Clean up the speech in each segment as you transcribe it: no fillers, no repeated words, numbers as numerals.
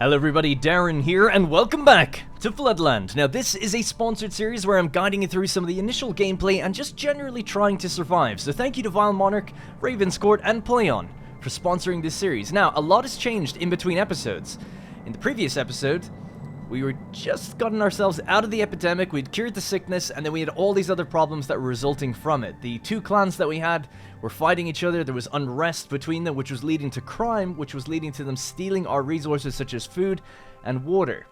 Hello everybody, Darren here, and welcome back to Floodland. Now this is a sponsored series where I'm guiding you through some of the initial gameplay and just generally trying to survive. So thank you to Vile Monarch, Ravenscourt, and Playon for sponsoring this series. Now, a lot has changed in between episodes. In the previous episode, we were just gotten ourselves out of the epidemic, we'd cured the sickness, and then we had all these other problems that were resulting from it. The two clans that we had were fighting each other, there was unrest between them, which was leading to crime, which was leading to them stealing our resources such as food and water.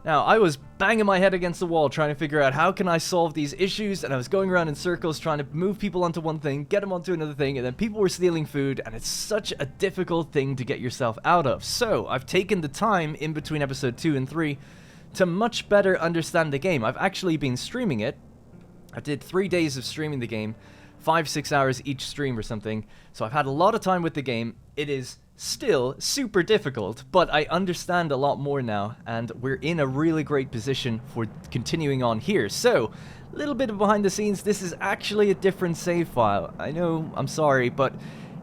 Now, I was banging my head against the wall trying to figure out how can I solve these issues, and I was going around in circles trying to move people onto one thing, get them onto another thing, and then people were stealing food, and it's such a difficult thing to get yourself out of. So, I've taken the time in between episode 2 and 3 to much better understand the game. I've actually been streaming it. I did 3 days of streaming the game, 5-6 hours each stream or something, so I've had a lot of time with the game. It is still super difficult, but I understand a lot more now, and we're in a really great position for continuing on here. So, a little bit of behind the scenes, this is actually a different save file. I know, I'm sorry, but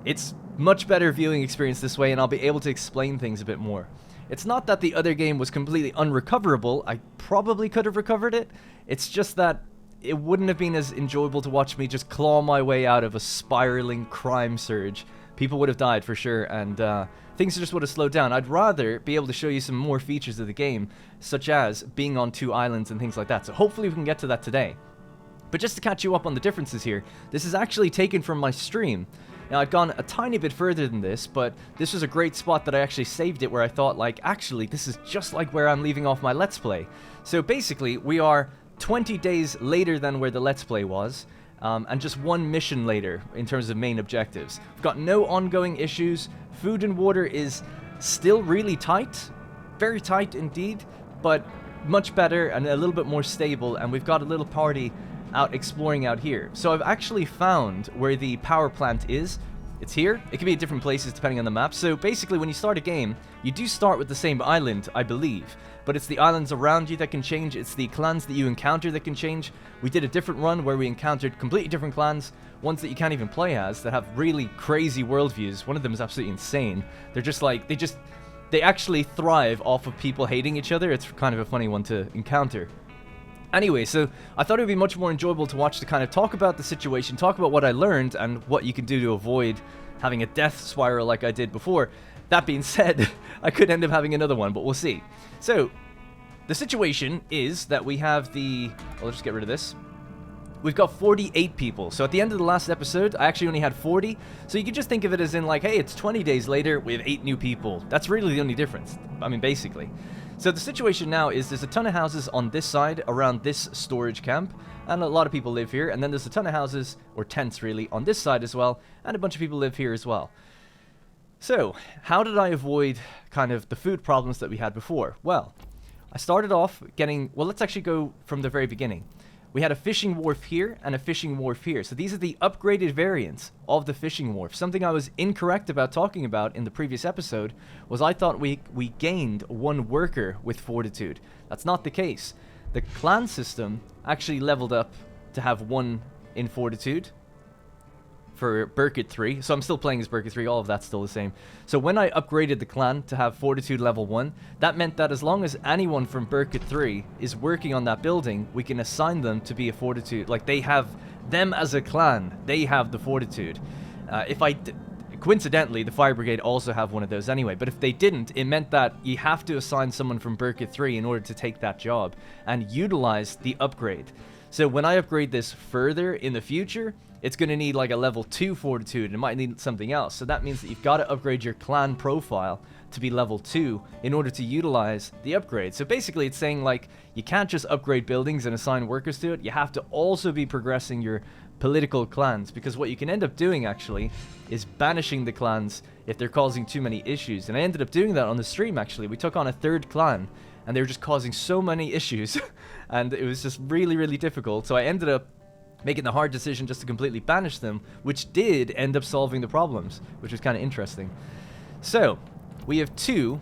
it's much better viewing experience this way, and I'll be able to explain things a bit more. It's not that the other game was completely unrecoverable. I probably could have recovered it. It's just that it wouldn't have been as enjoyable to watch me just claw my way out of a spiraling crime surge. People would have died for sure, and things just would have slowed down. I'd rather be able to show you some more features of the game, such as being on 2 islands and things like that. So hopefully we can get to that today. But just to catch you up on the differences here, this is actually taken from my stream. Now, I'd gone a tiny bit further than this, but this was a great spot that I actually saved it where I thought, like, actually, this is just like where I'm leaving off my Let's Play. So basically, we are 20 days later than where the Let's Play was. And just 1 mission later in terms of main objectives. We've got no ongoing issues. Food and water is still really tight. Very tight indeed, but much better and a little bit more stable. And we've got a little party out exploring out here. So I've actually found where the power plant is. It's here. It can be at different places depending on the map. So basically when you start a game, you do start with the same island, I believe. But it's the islands around you that can change. It's the clans that you encounter that can change. We did a different run where we encountered completely different clans. Ones that you can't even play as, that have really crazy worldviews. One of them is absolutely insane. They're just like, they actually thrive off of people hating each other. It's kind of a funny one to encounter. Anyway, so I thought it would be much more enjoyable to watch to kind of talk about the situation, talk about what I learned, and what you can do to avoid having a death spiral like I did before. That being said, I could end up having another one, but we'll see. So, the situation is that we have well, let's just get rid of this. We've got 48 people. So at the end of the last episode, I actually only had 40. So you can just think of it as in like, hey, it's 20 days later, we have 8 new people. That's really the only difference. I mean, basically. So the situation now is there's a ton of houses on this side around this storage camp, and a lot of people live here. And then there's a ton of houses, or tents really, on this side as well, and a bunch of people live here as well. So, how did I avoid kind of the food problems that we had before? Well, I started off well, let's actually go from the very beginning. We had a fishing wharf here and a fishing wharf here. So these are the upgraded variants of the fishing wharf. Something I was incorrect about talking about in the previous episode was I thought we gained 1 worker with fortitude. That's not the case. The clan system actually leveled up to have 1 in fortitude for Ep.3, so I'm still playing as Ep.3, all of that's still the same. So when I upgraded the clan to have Fortitude level 1, that meant that as long as anyone from Ep.3 is working on that building, we can assign them to be a Fortitude. Like, they have them as a clan, they have the Fortitude. Coincidentally, the Fire Brigade also have one of those anyway, but if they didn't, it meant that you have to assign someone from Ep.3 in order to take that job and utilize the upgrade. So when I upgrade this further in the future, it's going to need like a level 2 fortitude, and it might need something else. So that means that you've got to upgrade your clan profile to be level 2 in order to utilize the upgrade. So basically it's saying like, you can't just upgrade buildings and assign workers to it. You have to also be progressing your political clans, because what you can end up doing actually is banishing the clans if they're causing too many issues. And I ended up doing that on the stream actually. We took on a 3rd clan, and they were just causing so many issues, and it was just really, really difficult. So I ended up making the hard decision just to completely banish them, which did end up solving the problems, which was kind of interesting. So, we have 2.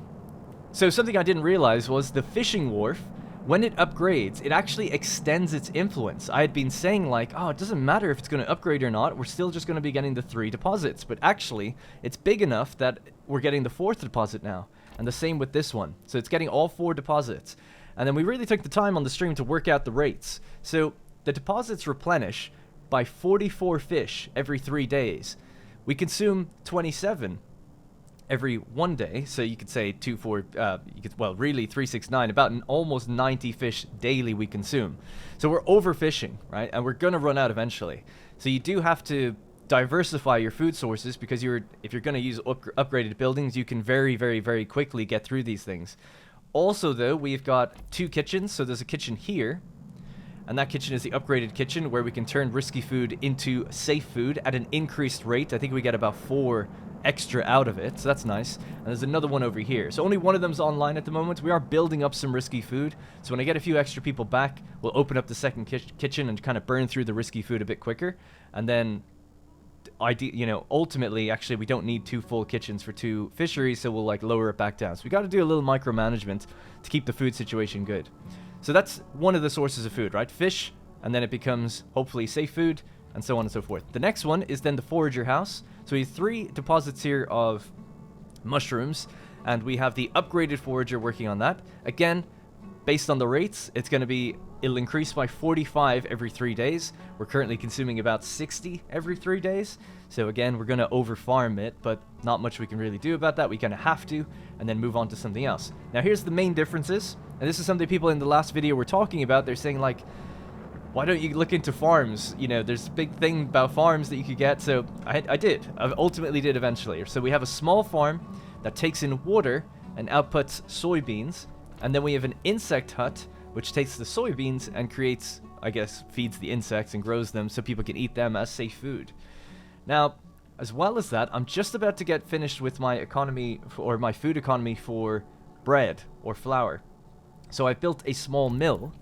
So something I didn't realize was the fishing wharf, when it upgrades, it actually extends its influence. I had been saying like, oh, it doesn't matter if it's going to upgrade or not, we're still just going to be getting the 3 deposits. But actually, it's big enough that we're getting the 4th deposit now. And the same with this one. So it's getting all 4 deposits. And then we really took the time on the stream to work out the rates. So the deposits replenish by 44 fish every 3 days. We consume 27 every 1 day, so you could say 369, about almost 90 fish daily we consume. So we're overfishing, right? And we're gonna run out eventually. So you do have to diversify your food sources, because if you're gonna use upgraded buildings, you can very, very, very quickly get through these things. Also, though, we've got 2 kitchens, so there's a kitchen here, and that kitchen is the upgraded kitchen where we can turn risky food into safe food at an increased rate. I think we get about 4 extra out of it, so that's nice. And there's another one over here, so only one of them's online at the moment. We are building up some risky food, so when I get a few extra people back, we'll open up the second kitchen and kind of burn through the risky food a bit quicker. And then ultimately, actually, we don't need 2 full kitchens for 2 fisheries, so we'll like lower it back down. So we got to do a little micromanagement to keep the food situation good. So that's one of the sources of food, right? Fish, and then it becomes hopefully safe food, and so on and so forth. The next one is then the forager house. So we have 3 deposits here of mushrooms, and we have the upgraded forager working on that. Again, based on the rates, it'll increase by 45 every 3 days. We're currently consuming about 60 every 3 days. So again, we're going to over-farm it, but not much we can really do about that. We kind of have to, and then move on to something else. Now here's the main differences, and this is something people in the last video were talking about. They're saying like, why don't you look into farms? There's a big thing about farms that you could get. So I did. I ultimately did eventually. So we have a small farm that takes in water and outputs soybeans. And then we have an insect hut, which takes the soybeans and creates, I guess, feeds the insects and grows them so people can eat them as safe food. Now, as well as that, I'm just about to get finished with my economy, or my food economy for bread or flour. So I've built a small mill,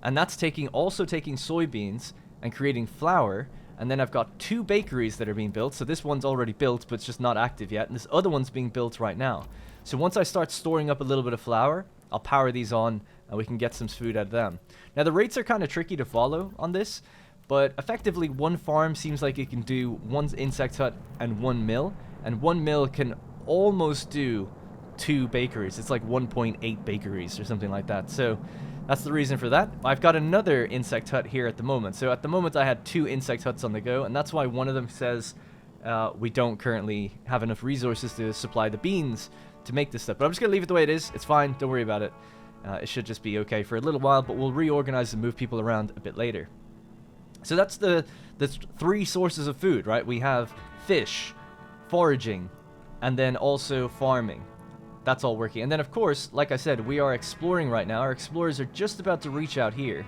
and that's also taking soybeans and creating flour. And then I've got 2 bakeries that are being built. So this one's already built, but it's just not active yet. And this other one's being built right now. So once I start storing up a little bit of flour, I'll power these on, and we can get some food out of them. Now, the rates are kind of tricky to follow on this, but effectively 1 farm seems like it can do 1 insect hut and 1 mill. And 1 mill can almost do 2 bakeries. It's like 1.8 bakeries or something like that. So that's the reason for that. I've got another insect hut here at the moment. So at the moment I had 2 insect huts on the go, and that's why one of them says we don't currently have enough resources to supply the beans to make this stuff. But I'm just going to leave it the way it is. It's fine. Don't worry about it. It should just be okay for a little while, but we'll reorganize and move people around a bit later. So that's the 3 sources of food, right? We have fish, foraging, and then also farming. That's all working. And then, of course, like I said, we are exploring right now. Our explorers are just about to reach out here,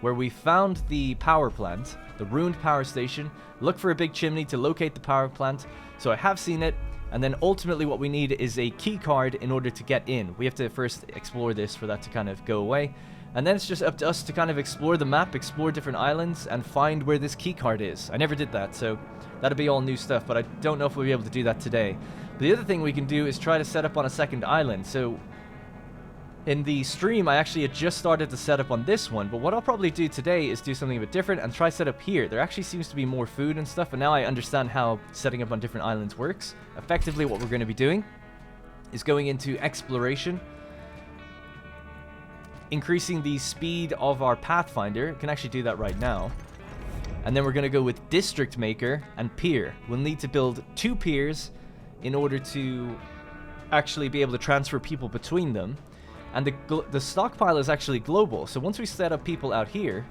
where we found the power plant, the ruined power station. Look for a big chimney to locate the power plant. So I have seen it. And then ultimately what we need is a key card in order to get in. We have to first explore this for that to kind of go away. And then it's just up to us to kind of explore the map, explore different islands, and find where this key card is. I never did that, so that'll be all new stuff, but I don't know if we'll be able to do that today. But the other thing we can do is try to set up on a second island. So in the stream, I actually had just started to set up on this one, but what I'll probably do today is do something a bit different and try set up here. There actually seems to be more food and stuff, and now I understand how setting up on different islands works. Effectively, what we're going to be doing is going into exploration, increasing the speed of our Pathfinder. Can actually do that right now. And then we're going to go with District Maker and Pier. We'll need to build 2 piers in order to actually be able to transfer people between them. And the stockpile is actually global. So once we set up people out here,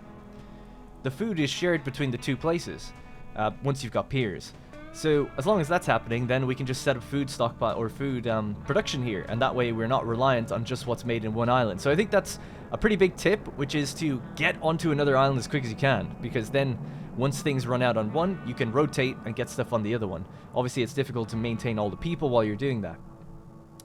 the food is shared between the 2 places once you've got piers. So as long as that's happening, then we can just set up food stockpile or food production here, and that way we're not reliant on just what's made in one island. So I think that's a pretty big tip, which is to get onto another island as quick as you can, because then once things run out on one, you can rotate and get stuff on the other one. Obviously it's difficult to maintain all the people while you're doing that.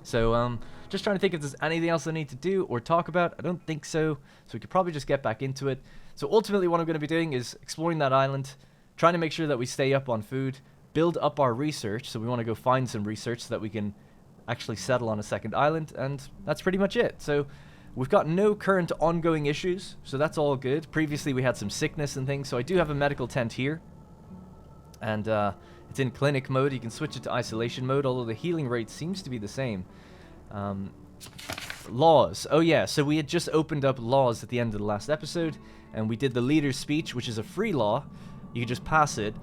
So just trying to think if there's anything else I need to do or talk about. I don't think so, so we could probably just get back into it. So ultimately what I'm going to be doing is exploring that island, trying to make sure that we stay up on food, build up our research. So we want to go find some research so that we can actually settle on a second island, and that's pretty much it. So we've got no current ongoing issues, so that's all good. Previously we had some sickness and things, so I do have a medical tent here, and it's in clinic mode. You can switch it to isolation mode, although the healing rate seems to be the same. Laws. Oh yeah, so we had just opened up laws at the end of the last episode, and we did the leader's speech, which is a free law. You can just pass it,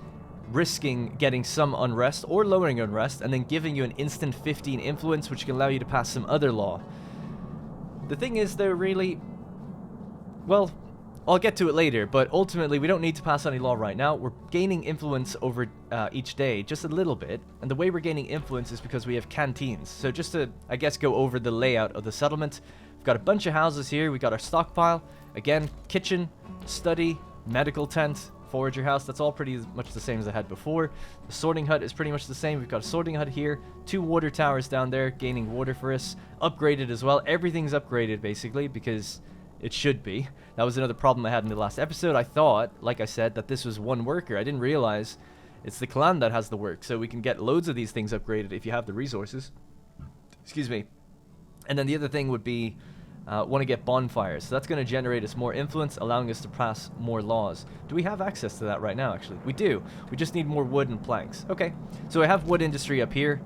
risking getting some unrest or lowering unrest, and then giving you an instant 15 influence, which can allow you to pass some other law. The thing is, though, really, well, I'll get to it later, but ultimately we don't need to pass any law right now. We're gaining influence over each day, just a little bit, and the way we're gaining influence is because we have canteens. So just to, I guess, go over the layout of the settlement, we've got a bunch of houses here. We got our stockpile, again, kitchen, study, medical tent, forager house. That's all pretty much the same as I had before. The sorting hut is pretty much the same. We've got a sorting hut here, 2 water towers down there, gaining water for us, upgraded as well. Everything's upgraded, basically, because it should be. That was another problem I had in the last episode. I thought, like I said, that this was one worker. I didn't realize it's the clan that has the work. So we can get loads of these things upgraded if you have the resources. Excuse me. And then the other thing would be, want to get bonfires. So that's going to generate us more influence, allowing us to pass more laws. Do we have access to that right now, actually? We do. We just need more wood and planks. Okay. So I have wood industry up here,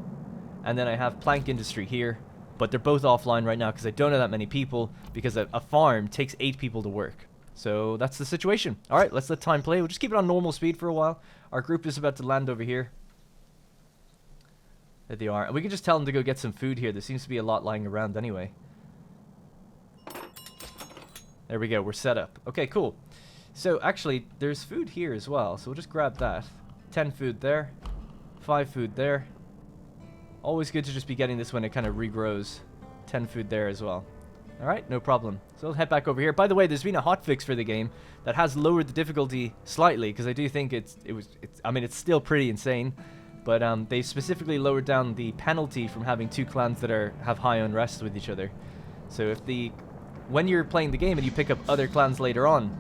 and then I have plank industry here. But they're both offline right now because I don't have that many people, because a farm takes 8 people to work. So that's the situation. All right, let's let time play. We'll just keep it on normal speed for a while. Our group is about to land over here. There they are. And we can just tell them to go get some food here. There seems to be a lot lying around anyway. There we go. We're set up. Okay, cool. So actually, there's food here as well. So we'll just grab that. 10 food there. 5 food there. Always good to just be getting this when it kind of regrows. 10 food there as well. Alright, no problem. So we'll head back over here. By the way, there's been a hotfix for the game that has lowered the difficulty slightly, because I do think it's still pretty insane. But they specifically lowered down the penalty from having 2 clans that have high unrest with each other. So when you're playing the game and you pick up other clans later on,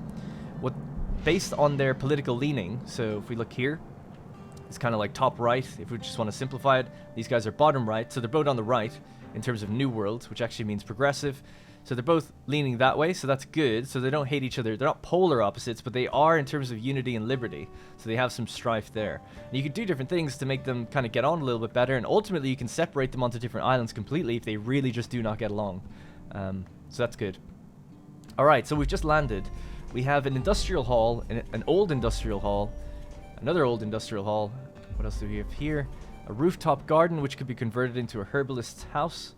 based on their political leaning, so if we look here, it's kind of like top right, if we just want to simplify it. These guys are bottom right, so they're both on the right in terms of New World, which actually means progressive. So they're both leaning that way, so that's good. So they don't hate each other. They're not polar opposites, but they are in terms of unity and liberty. So they have some strife there. And you can do different things to make them kind of get on a little bit better, and ultimately you can separate them onto different islands completely if they really just do not get along. So that's good. Alright, so we've just landed. We have an industrial hall, an old industrial hall, another old industrial hall. What else do we have here? A rooftop garden, which could be converted into a herbalist's house.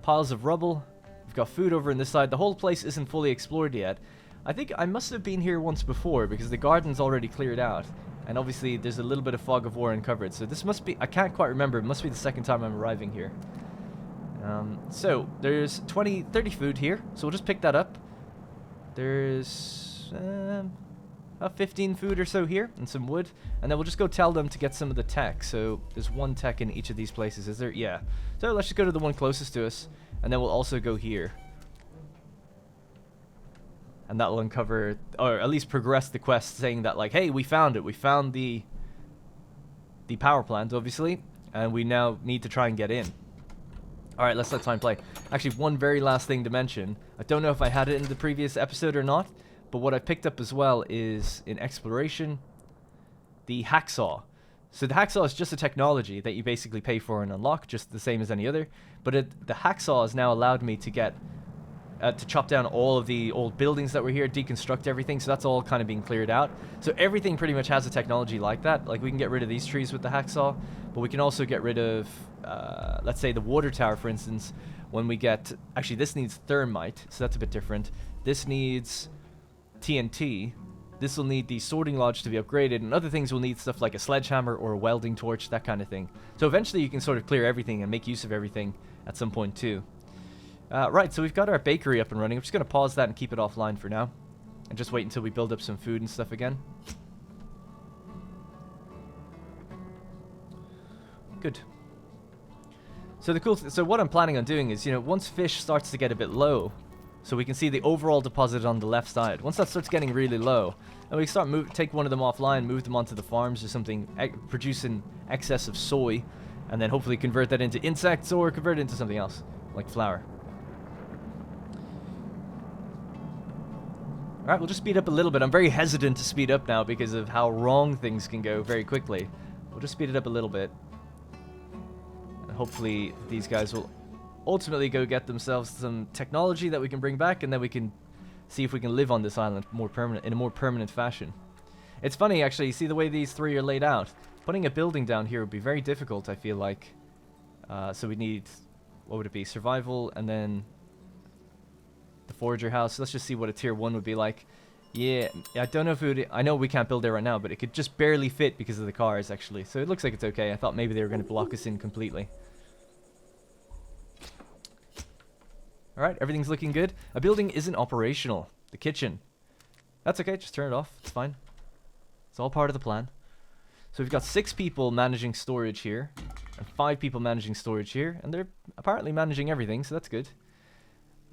Piles of rubble. We've got food over on this side. The whole place isn't fully explored yet. I think I must have been here once before, because the garden's already cleared out. And obviously there's a little bit of fog of war uncovered. So this must be, I can't quite remember, it must be the second time I'm arriving here. So there's 30 food here. So we'll just pick that up. There's 15 food or so here, and some wood, and then we'll just go tell them to get some of the tech. So there's 1 tech in each of these places, is there? Yeah. So let's just go to the one closest to us, and then we'll also go here. And that will uncover, or at least progress the quest, saying that, like, hey, we found it. We found the power plant, obviously, and we now need to try and get in. Alright, let's let time play. Actually, one very last thing to mention. I don't know if I had it in the previous episode or not, but what I picked up as well is, in exploration, the hacksaw. So the hacksaw is just a technology that you basically pay for and unlock, just the same as any other. But the hacksaw has now allowed me to get, to chop down all of the old buildings that were here, deconstruct everything, so that's all kind of being cleared out. So everything pretty much has a technology like that. Like, we can get rid of these trees with the hacksaw, but we can also get rid of, let's say, the water tower, for instance, when we get... Actually, this needs thermite, so that's a bit different. This needs TNT. This will need the sorting lodge to be upgraded, and other things will need stuff like a sledgehammer or a welding torch, that kind of thing. So eventually you can sort of clear everything and make use of everything at some point too. Right, so we've got our bakery up and running. I'm just going to pause that and keep it offline for now, and just wait until we build up some food and stuff again. Good. So so what I'm planning on doing is, once fish starts to get a bit low, so we can see the overall deposit on the left side. Once that starts getting really low, and we start take one of them offline, move them onto the farms or something, produce an excess of soy, and then hopefully convert that into insects or convert it into something else, like flour. Alright, we'll just speed up a little bit. I'm very hesitant to speed up now because of how wrong things can go very quickly. We'll just speed it up a little bit. And hopefully these guys will ultimately go get themselves some technology that we can bring back, and then we can see if we can live on this island in a more permanent fashion. It's funny, actually, you see the way these three are laid out. Putting a building down here would be very difficult, I feel like. So we need, what would it be, survival, and then the forager house. Let's just see what a tier 1 would be like. Yeah, I don't know if it would, I know we can't build there right now, but it could just barely fit because of the cars, actually. So it looks like it's okay. I thought maybe they were going to block us in completely. Alright, everything's looking good. A building isn't operational. The kitchen. That's okay, just turn it off. It's fine. It's all part of the plan. So we've got 6 people managing storage here, and 5 people managing storage here, and they're apparently managing everything, so that's good.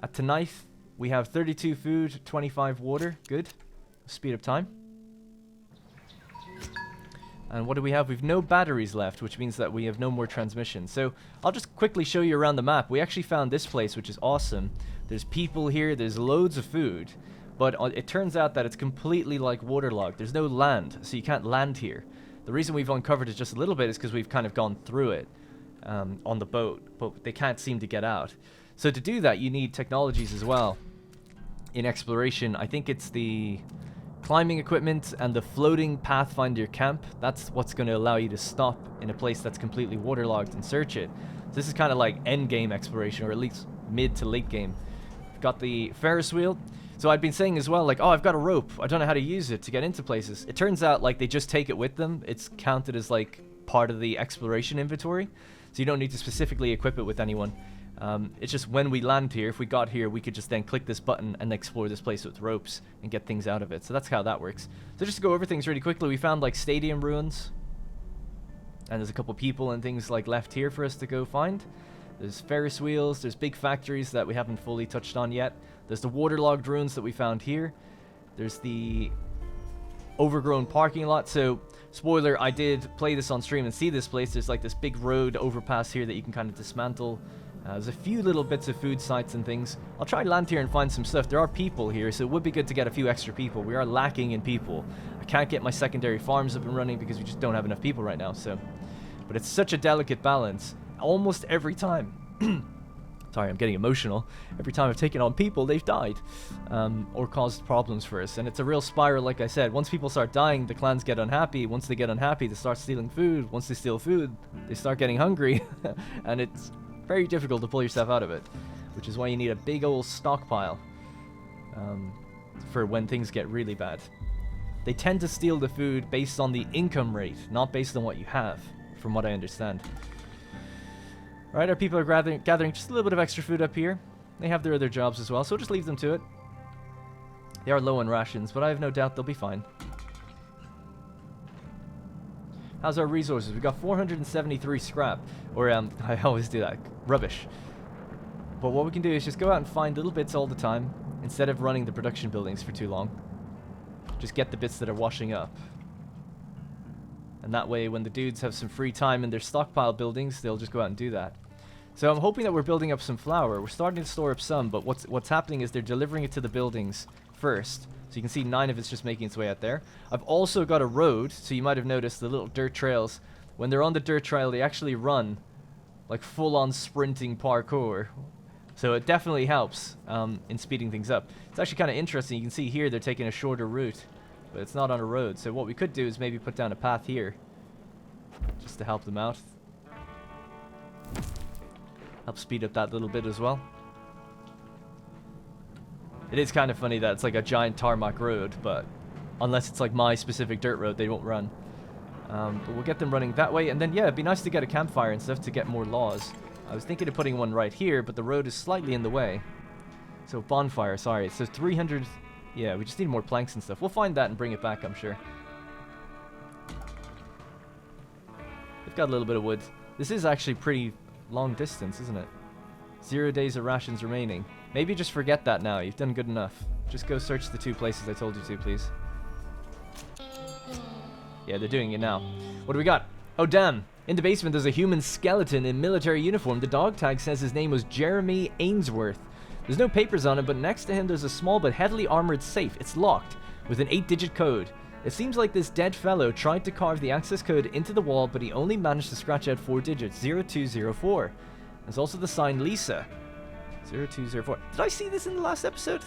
At tonight, we have 32 food, 25 water. Good. Speed up time. And what do we have? We've no batteries left, which means that we have no more transmission. So I'll just quickly show you around the map. We actually found this place, which is awesome. There's people here. There's loads of food. But it turns out that it's completely like waterlogged. There's no land, so you can't land here. The reason we've uncovered it just a little bit is because we've kind of gone through it on the boat, but they can't seem to get out. So to do that, you need technologies as well. In exploration, I think it's the climbing equipment and the floating pathfinder camp. That's what's going to allow you to stop in a place that's completely waterlogged and search it. So this is kind of like end game exploration, or at least mid to late game. We've got the Ferris wheel. So I'd been saying as well, like, oh, I've got a rope. I don't know how to use it to get into places. It turns out, like, they just take it with them. It's counted as, like, part of the exploration inventory. So you don't need to specifically equip it with anyone. It's just when we land here, if we got here, we could just then click this button and explore this place with ropes and get things out of it. So that's how that works. So just to go over things really quickly, we found, like, stadium ruins. And there's a couple people and things, like, left here for us to go find. There's Ferris wheels, there's big factories that we haven't fully touched on yet. There's the waterlogged ruins that we found here. There's the overgrown parking lot. So, spoiler, I did play this on stream and see this place. There's like this big road overpass here that you can kind of dismantle. There's a few little bits of food sites and things. I'll try to land here and find some stuff. There are people here, so it would be good to get a few extra people. We are lacking in people. I can't get my secondary farms up and running because we just don't have enough people right now. So, but it's such a delicate balance. Almost every time. Sorry, I'm getting emotional. Every time I've taken on people, they've died or caused problems for us. And it's a real spiral, like I said. Once people start dying, the clans get unhappy. Once they get unhappy, they start stealing food. Once they steal food, they start getting hungry. And it's very difficult to pull yourself out of it, which is why you need a big old stockpile for when things get really bad. They tend to steal the food based on the income rate, not based on what you have, from what I understand. Alright, our people are gathering just a little bit of extra food up here. They have their other jobs as well, so just leave them to it. They are low on rations, but I have no doubt they'll be fine. How's our resources? We've got 473 scrap. Or, I always do that. Rubbish. But what we can do is just go out and find little bits all the time, instead of running the production buildings for too long. Just get the bits that are washing up. And that way, when the dudes have some free time in their stockpile buildings, they'll just go out and do that. So I'm hoping that we're building up some flour. We're starting to store up some, but what's happening is they're delivering it to the buildings first. So you can see 9 of it's just making its way out there. I've also got a road, so you might have noticed the little dirt trails. When they're on the dirt trail, they actually run like full-on sprinting parkour. So it definitely helps in speeding things up. It's actually kind of interesting. You can see here they're taking a shorter route, but it's not on a road. So what we could do is maybe put down a path here just to help them out. Help speed up that little bit as well. It is kind of funny that it's like a giant tarmac road, but unless it's like my specific dirt road, they won't run. But we'll get them running that way, and then yeah, it'd be nice to get a campfire and stuff to get more laws. I was thinking of putting one right here, but the road is slightly in the way. So bonfire, sorry. It says 300... Yeah, we just need more planks and stuff. We'll find that and bring it back, I'm sure. We've got a little bit of wood. This is actually pretty long distance, isn't it? 0 days of rations remaining. Maybe just forget that now. You've done good enough. Just go search the 2 places I told you to, please. Yeah, they're doing it now. What do we got? Oh, damn. In the basement, there's a human skeleton in military uniform. The dog tag says his name was Jeremy Ainsworth. There's no papers on it, but next to him there's a small but heavily armored safe. It's locked with an 8-digit code. It seems like this dead fellow tried to carve the access code into the wall, but he only managed to scratch out 4 digits, 0204. There's also the sign Lisa. 0204. Did I see this in the last episode?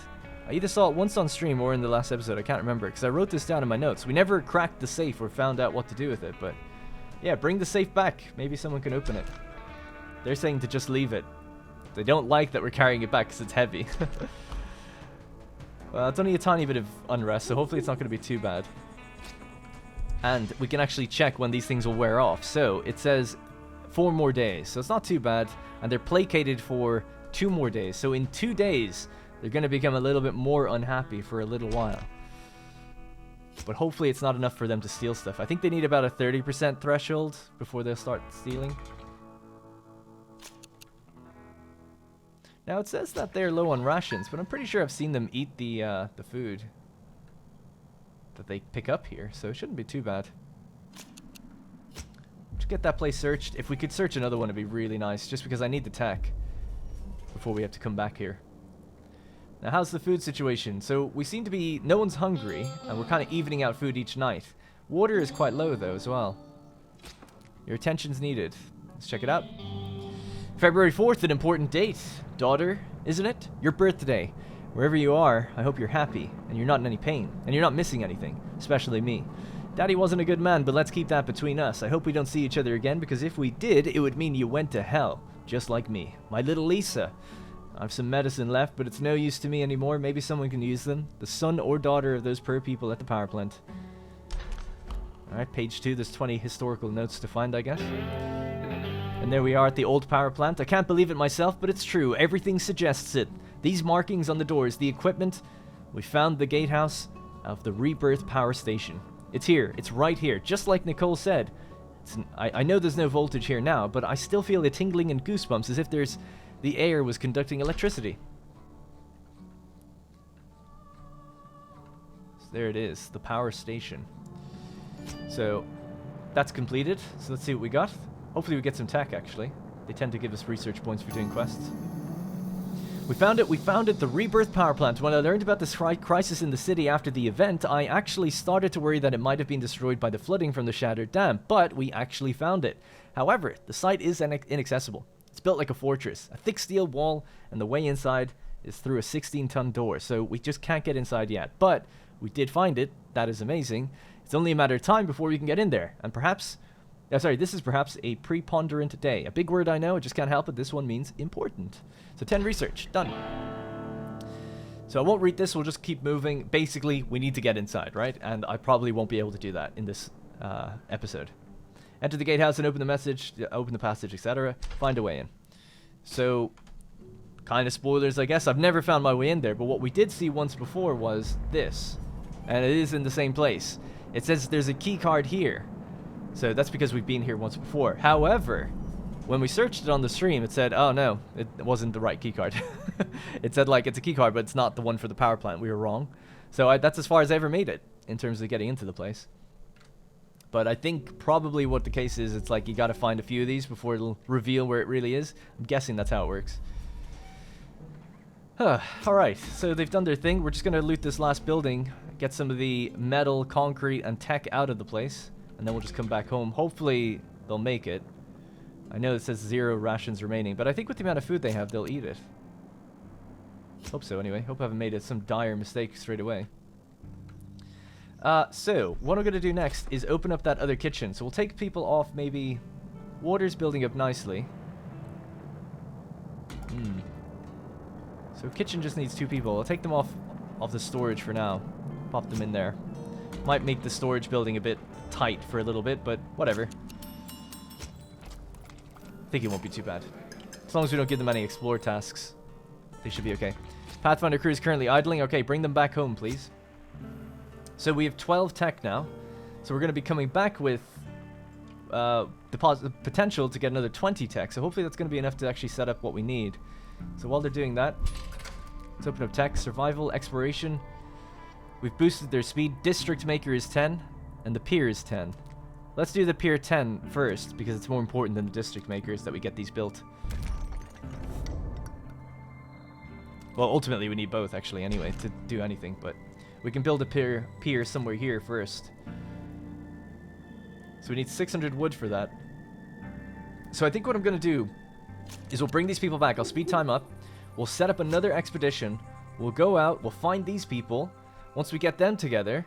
I either saw it once on stream or in the last episode. I can't remember because I wrote this down in my notes. We never cracked the safe or found out what to do with it, but yeah, bring the safe back. Maybe someone can open it. They're saying to just leave it. They don't like that we're carrying it back because it's heavy. Well, it's only a tiny bit of unrest, so hopefully it's not going to be too bad. And we can actually check when these things will wear off. So it says 4 more days, so it's not too bad. And they're placated for 2 more days. So in 2 days, they're going to become a little bit more unhappy for a little while. But hopefully it's not enough for them to steal stuff. I think they need about a 30% threshold before they'll start stealing. Now it says that they're low on rations, but I'm pretty sure I've seen them eat the food that they pick up here, so it shouldn't be too bad. Let's get that place searched. If we could search another one, it'd be really nice, just because I need the tech before we have to come back here. Now, how's the food situation? So we seem to be, no one's hungry, and we're kind of evening out food each night. Water is quite low though as well. Your attention's needed. Let's check it out. February 4th, an important date. Daughter, isn't it? Your birthday. Wherever you are, I hope you're happy, and you're not in any pain, and you're not missing anything, especially me. Daddy wasn't a good man, but let's keep that between us. I hope we don't see each other again, because if we did, it would mean you went to hell, just like me. My little Lisa. I have some medicine left, but it's no use to me anymore. Maybe someone can use them. The son or daughter of those poor people at the power plant. Alright, page 2. There's 20 historical notes to find, I guess. And there we are at the old power plant. I can't believe it myself, but it's true. Everything suggests it. These markings on the doors, the equipment. We found the gatehouse of the Rebirth Power Station. It's here. It's right here. Just like Nicole said. I know there's no voltage here now, but I still feel a tingling and goosebumps as if the air was conducting electricity. So there it is. The power station. So that's completed. So let's see what we got. Hopefully we get some tech, actually. They tend to give us research points for doing quests. We found it, the Rebirth Power Plant. When I learned about this crisis in the city after the event, I actually started to worry that it might have been destroyed by the flooding from the shattered dam, but we actually found it. However, the site is inaccessible. It's built like a fortress, a thick steel wall, and the way inside is through a 16-ton door, so we just can't get inside yet. But we did find it. That is amazing. It's only a matter of time before we can get in there, and perhaps... this is perhaps a preponderant day. A big word, I know, I just can't help it. This one means important. So 10 research, done. So I won't read this, we'll just keep moving. Basically, we need to get inside, right? And I probably won't be able to do that in this episode. Enter the gatehouse and open the passage, etc. Find a way in. So, kind of spoilers, I guess. I've never found my way in there, but what we did see once before was this. And it is in the same place. It says there's a key card here. So that's because we've been here once before. However, when we searched it on the stream, it said, oh no, it wasn't the right keycard. It said, like, it's a keycard, but it's not the one for the power plant. We were wrong. So that's as far as I ever made it in terms of getting into the place. But I think probably what the case is, it's like you gotta find a few of these before it'll reveal where it really is. I'm guessing that's how it works. Alright, so they've done their thing. We're just gonna loot this last building, get some of the metal, concrete, and tech out of the place. And then we'll just come back home. Hopefully, they'll make it. I know it says 0 rations remaining, but I think with the amount of food they have, they'll eat it. Hope so, anyway. Hope I haven't made some dire mistake straight away. So, what I'm going to do next is open up that other kitchen. So we'll take people off, maybe... Water's building up nicely. So kitchen just needs 2 people. I'll take them off the storage for now. Pop them in there. Might make the storage building a bit tight for a little bit, but whatever. I think it won't be too bad. As long as we don't give them any explore tasks, they should be okay. Pathfinder crew is currently idling. Okay, bring them back home, please. So we have 12 tech now. So we're going to be coming back with the potential to get another 20 tech. So hopefully that's going to be enough to actually set up what we need. So while they're doing that, let's open up tech, survival, exploration. We've boosted their speed. District Maker is 10, and the Pier is 10. Let's do the Pier 10 first, because it's more important than the District Makers that we get these built. Well, ultimately we need both, actually, anyway, to do anything, but we can build a pier somewhere here first. So we need 600 wood for that. So I think what I'm going to do is we'll bring these people back. I'll speed time up. We'll set up another expedition. We'll go out. We'll find these people. Once we get them together,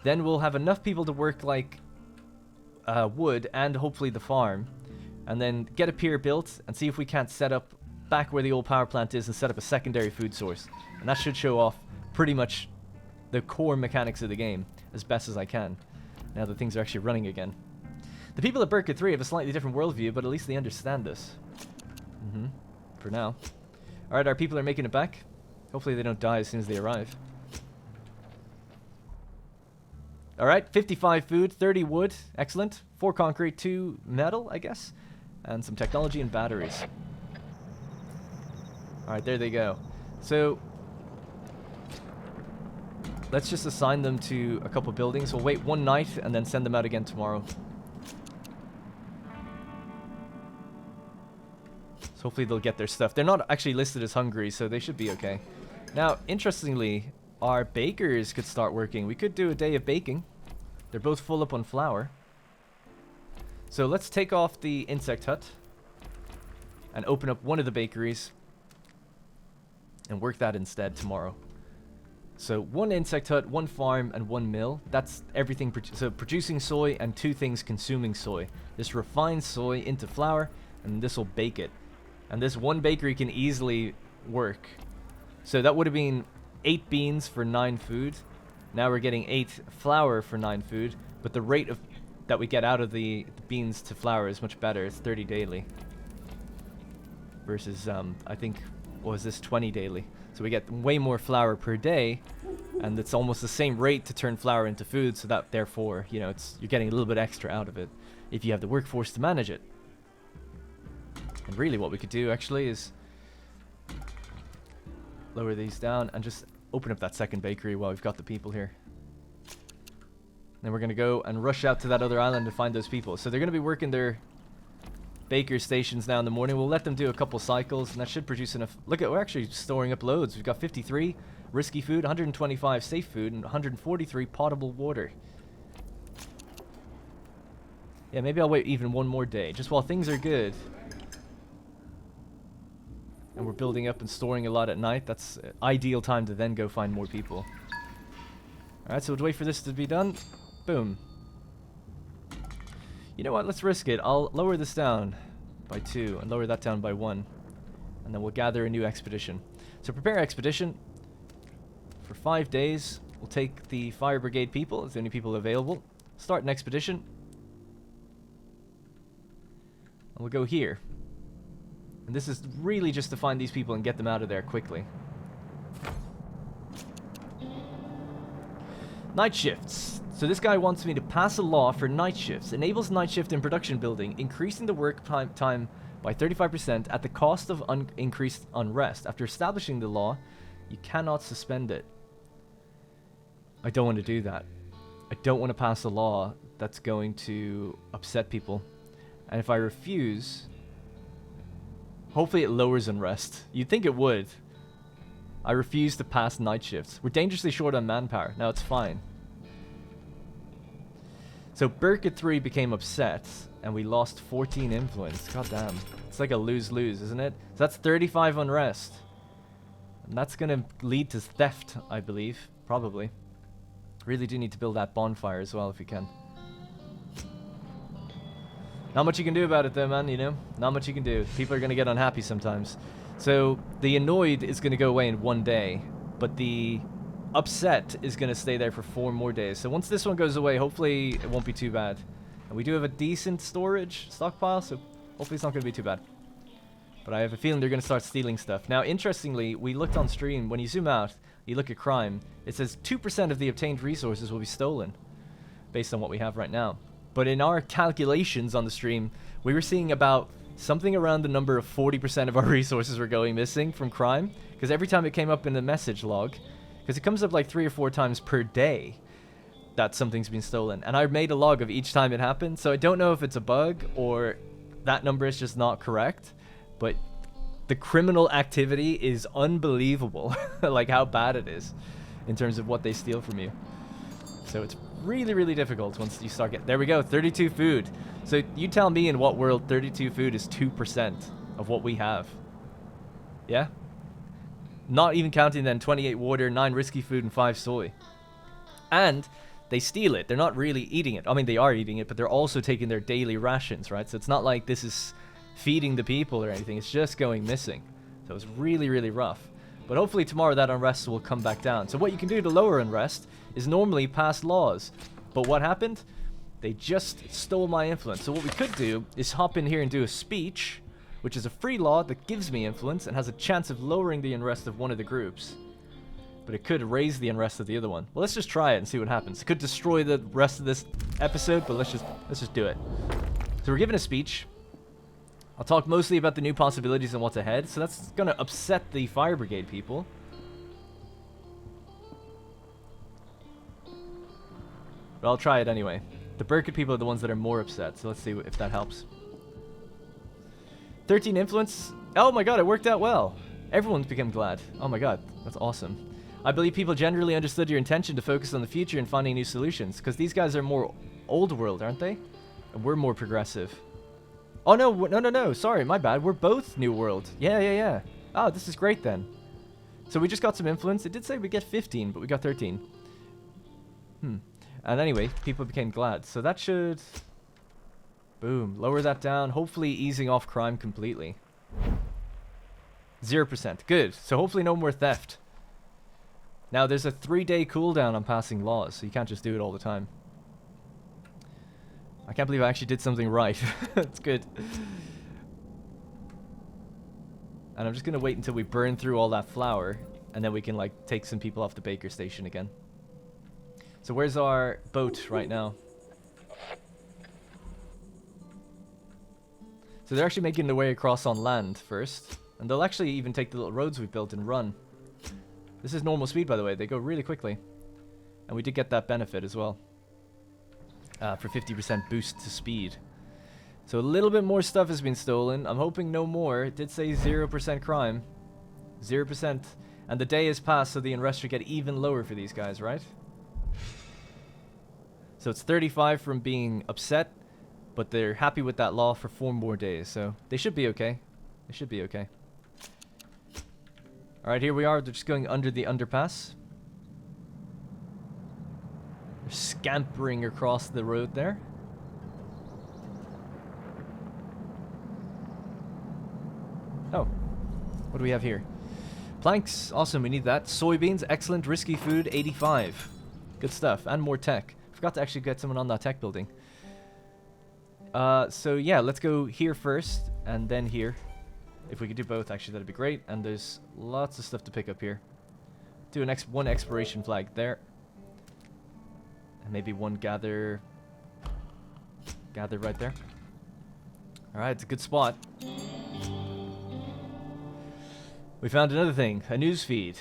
then we'll have enough people to work like wood and hopefully the farm. And then get a pier built and see if we can't set up back where the old power plant is and set up a secondary food source. And that should show off pretty much the core mechanics of the game as best as I can, now that things are actually running again. The people at Ep.3 have a slightly different worldview, but at least they understand this. For now. Alright, our people are making it back. Hopefully they don't die as soon as they arrive. Alright, 55 food, 30 wood. Excellent. 4 concrete, 2 metal, I guess. And some technology and batteries. Alright, there they go. So, let's just assign them to a couple buildings. We'll wait one night and then send them out again tomorrow. So hopefully they'll get their stuff. They're not actually listed as hungry, so they should be okay. Now, interestingly, our bakers could start working. We could do a day of baking. They're both full up on flour. So let's take off the insect hut and open up one of the bakeries and work that instead tomorrow. So 1 insect hut, 1 farm, and 1 mill. That's everything. So producing soy and 2 things consuming soy. This refines soy into flour, and this will bake it. And this 1 bakery can easily work. So that would have been 8 beans for 9 food. Now we're getting 8 flour for 9 food. But the rate of that we get out of the beans to flour is much better. It's 30 daily. Versus, I think, what was this, 20 daily. So we get way more flour per day, and it's almost the same rate to turn flour into food, so that therefore, you know, you're getting a little bit extra out of it if you have the workforce to manage it. And really what we could do actually is lower these down and just open up that second bakery while we've got the people here. Then we're going to go and rush out to that other island to find those people. So they're going to be working their baker stations now in the morning. We'll let them do a couple cycles, and that should produce enough. Look at, we're actually storing up loads. We've got 53 risky food, 125 safe food, and 143 potable water. Yeah, maybe I'll wait even one more day, just while things are good. And we're building up and storing a lot at night. That's an ideal time to then go find more people. Alright, so we'll wait for this to be done. Boom. You know what? Let's risk it. I'll lower this down by 2 and lower that down by 1. And then we'll gather a new expedition. So prepare expedition. For 5 days, we'll take the fire brigade people, if there are any people available. Start an expedition. And we'll go here. And this is really just to find these people and get them out of there quickly. Night shifts. So this guy wants me to pass a law for night shifts. Enables night shift in production building, increasing the work time by 35% at the cost of increased unrest. After establishing the law, you cannot suspend it. I don't want to do that. I don't want to pass a law that's going to upset people. And if I refuse, hopefully it lowers unrest. You'd think it would. I refuse to pass night shifts. We're dangerously short on manpower. Now it's fine. So Ep.3 became upset, and we lost 14 influence. God damn. It's like a lose-lose, isn't it? So that's 35 unrest. And that's going to lead to theft, I believe. Probably. Really do need to build that bonfire as well if we can. Not much you can do about it though, man, you know? Not much you can do. People are going to get unhappy sometimes. So the annoyed is going to go away in 1 day, but the upset is going to stay there for 4 more days. So once this one goes away, hopefully it won't be too bad. And we do have a decent storage stockpile, so hopefully it's not going to be too bad. But I have a feeling they're going to start stealing stuff. Now, interestingly, we looked on stream. When you zoom out, you look at crime, it says 2% of the obtained resources will be stolen, based on what we have right now. But in our calculations on the stream, we were seeing about something around the number of 40% of our resources were going missing from crime. Because every time it came up in the message log, because it comes up like 3 or 4 times per day that something's been stolen. And I made a log of each time it happened, so I don't know if it's a bug or that number is just not correct. But the criminal activity is unbelievable, like how bad it is in terms of what they steal from you. So it's really, really difficult once you start getting... There we go, 32 food. So you tell me in what world 32 food is 2%. of what we have. Yeah? Not even counting then 28 water, 9 risky food, and 5 soy. And they steal it. They're not really eating it. I mean, they are eating it, but they're also taking their daily rations, right? So it's not like this is feeding the people or anything. It's just going missing. So it's really, really rough. But hopefully tomorrow that unrest will come back down. So what you can do to lower unrest is normally pass laws. But what happened? They just stole my influence. So what we could do is hop in here and do a speech, which is a free law that gives me influence and has a chance of lowering the unrest of one of the groups. But it could raise the unrest of the other one. Well, let's just try it and see what happens. It could destroy the rest of this episode, but let's just do it. So we're given a speech. I'll talk mostly about the new possibilities and what's ahead. So that's going to upset the fire brigade people. But I'll try it anyway. The Burkett people are the ones that are more upset, so let's see if that helps. 13 influence. Oh my god, it worked out well. Everyone's become glad. Oh my god, that's awesome. I believe people generally understood your intention to focus on the future and finding new solutions, because these guys are more old world, aren't they? And we're more progressive. Oh no, no, sorry, my bad. We're both new world. Yeah. Oh, this is great then. So we just got some influence. It did say we get 15, but we got 13. And anyway, people became glad. So that should... Boom. Lower that down. Hopefully easing off crime completely. 0%. Good. So hopefully no more theft. Now there's a 3-day cooldown on passing laws, so you can't just do it all the time. I can't believe I actually did something right. It's good. And I'm just going to wait until we burn through all that flour, and then we can like take some people off the baker station again. So where's our boat right now? So they're actually making their way across on land first. And they'll actually even take the little roads we've built and run. This is normal speed, by the way. They go really quickly. And we did get that benefit as well. For 50% boost to speed. So a little bit more stuff has been stolen. I'm hoping no more. It did say 0% crime. 0%. And the day has passed, so the unrest should get even lower for these guys, right? So it's 35 from being upset. But they're happy with that law for 4 more days. So they should be okay. They should be okay. Alright, here we are. They're just going under the underpass. They're scampering across the road there. Oh. What do we have here? Planks. Awesome, we need that. Soybeans. Excellent. Risky food. 85. Good stuff. And more tech. Forgot to actually get someone on that tech building. So yeah, let's go here first, and then here. If we could do both, actually, that'd be great. And there's lots of stuff to pick up here. Do one exploration flag there. And maybe one gather right there. Alright, it's a good spot. We found another thing, a news feed.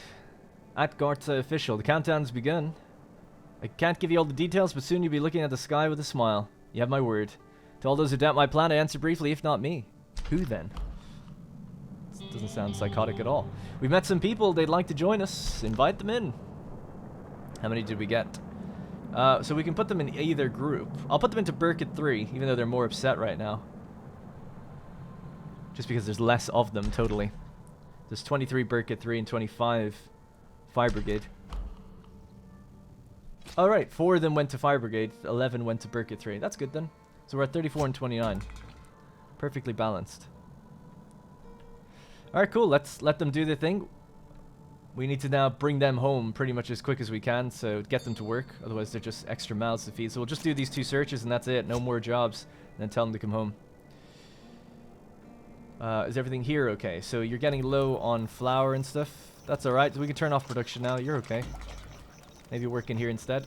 At Garza Official, the countdown's begun. I can't give you all the details, but soon you'll be looking at the sky with a smile. You have my word. To all those who doubt my plan, I answer briefly, if not me. Who then? This doesn't sound psychotic at all. We've met some people, they'd like to join us. Invite them in. How many did we get? So we can put them in either group. I'll put them into Ep.3, even though they're more upset right now. Just because there's less of them, totally. There's 23 Ep.3 and 25 Fire Brigade. Alright, 4 of them went to Fire Brigade, 11 went to Ep.3. That's good then. So we're at 34 and 29. Perfectly balanced. Alright, cool. Let's let them do their thing. We need to now bring them home pretty much as quick as we can, so get them to work. Otherwise, they're just extra mouths to feed. So we'll just do these 2 searches and that's it. No more jobs. And then tell them to come home. Is everything here okay? So you're getting low on flour and stuff. That's alright. So we can turn off production now. You're okay. Maybe work in here instead.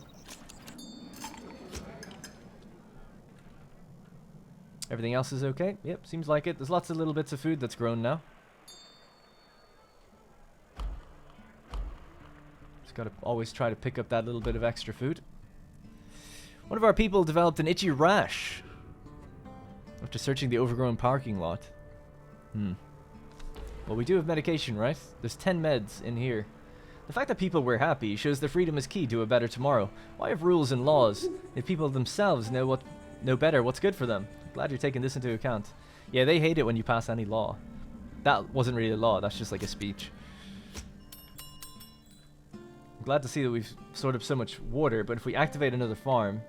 Everything else is okay? Yep, seems like it. There's lots of little bits of food that's grown now. Just gotta always try to pick up that little bit of extra food. One of our people developed an itchy rash after searching the overgrown parking lot. Well, we do have medication, right? There's 10 meds in here. The fact that people were happy shows their freedom is key to a better tomorrow. Why have rules and laws if people themselves know better what's good for them? Glad you're taking this into account. Yeah, they hate it when you pass any law. that wasn't really a law. That's just like a speech. I'm glad to see that we've stored up so much water, but if we activate another farm,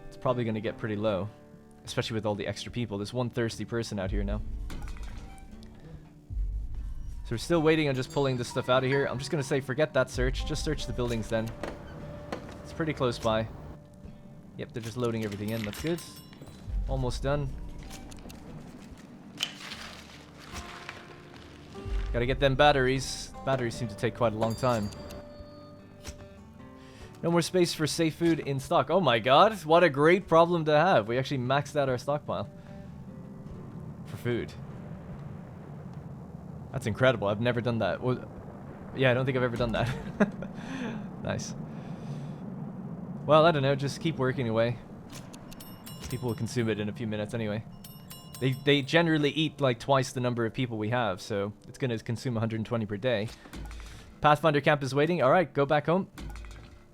it's probably going to get pretty low, especially with all the extra people. There's one thirsty person out here now. So we're still waiting on just pulling this stuff out of here. I'm just going to say forget that search. Just search the buildings then. It's pretty close by. Yep, they're just loading everything in. That's good. Almost done. Gotta get them batteries. Batteries seem to take quite a long time. No more space for safe food in stock. Oh my god, what a great problem to have. We actually maxed out our stockpile for food. That's incredible. I've never done that. Well, yeah, I don't think I've ever done that. Nice. Well, I don't know. Just keep working away. People will consume it in a few minutes anyway. They generally eat like twice the number of people we have, so it's going to consume 120 per day. Pathfinder camp is waiting. All right, go back home.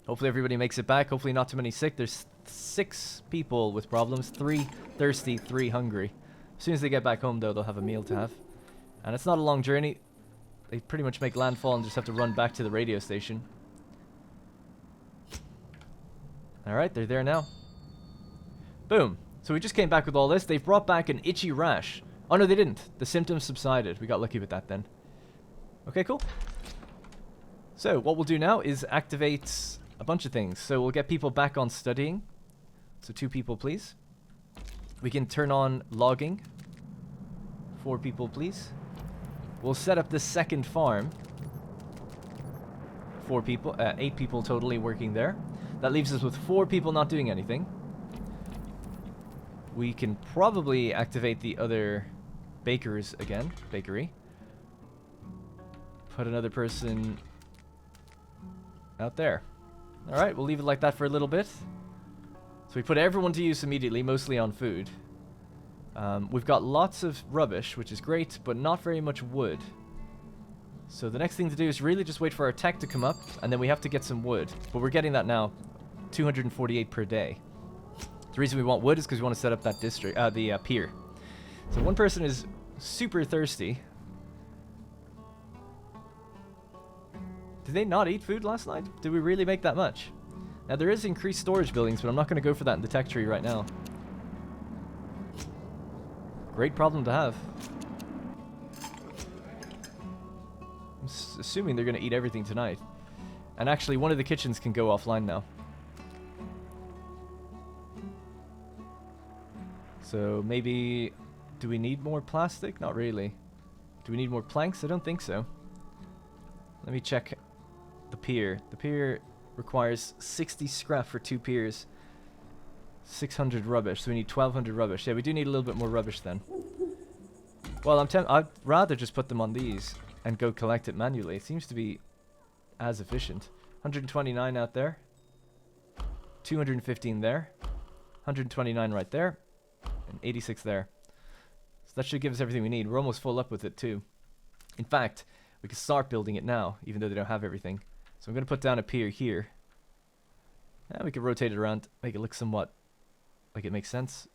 Hopefully everybody makes it back. Hopefully not too many sick. There's 6 people with problems. 3 thirsty, 3 hungry. As soon as they get back home, though, they'll have a meal to have. And it's not a long journey. They pretty much make landfall and just have to run back to the radio station. Alright, they're there now. Boom. So we just came back with all this. They've brought back an itchy rash. Oh, no, they didn't. The symptoms subsided. We got lucky with that then. Okay, cool. So what we'll do now is activate a bunch of things. So we'll get people back on studying. So 2 people, please. We can turn on logging. 4 people, please. We'll set up the second farm. 4 people, 8 people totally working there. That leaves us with 4 people not doing anything. We can probably activate the other bakers again. Bakery. Put another person out there. Alright, we'll leave it like that for a little bit. So we put everyone to use immediately, mostly on food. We've got lots of rubbish, which is great, but not very much wood. So the next thing to do is really just wait for our tech to come up, and then we have to get some wood. But we're getting that now, 248 per day. The reason we want wood is because we want to set up that district, the pier. So one person is super thirsty. Did they not eat food last night? Did we really make that much? Now there is increased storage buildings, but I'm not going to go for that in the tech tree right now. Great problem to have. I'm assuming they're going to eat everything tonight. And actually, one of the kitchens can go offline now. So maybe... Do we need more plastic? Not really. Do we need more planks? I don't think so. Let me check the pier. The pier requires 60 scrap for 2 piers. 600 rubbish, so we need 1200 rubbish. Yeah, we do need a little bit more rubbish then. Well, I'd rather just put them on these and go collect it manually. It seems to be as efficient. 129 out there. 215 there. 129 right there. And 86 there. So that should give us everything we need. We're almost full up with it too. In fact, we can start building it now, even though they don't have everything. So I'm going to put down a pier here. And we can rotate it around, make it look somewhat like it makes sense.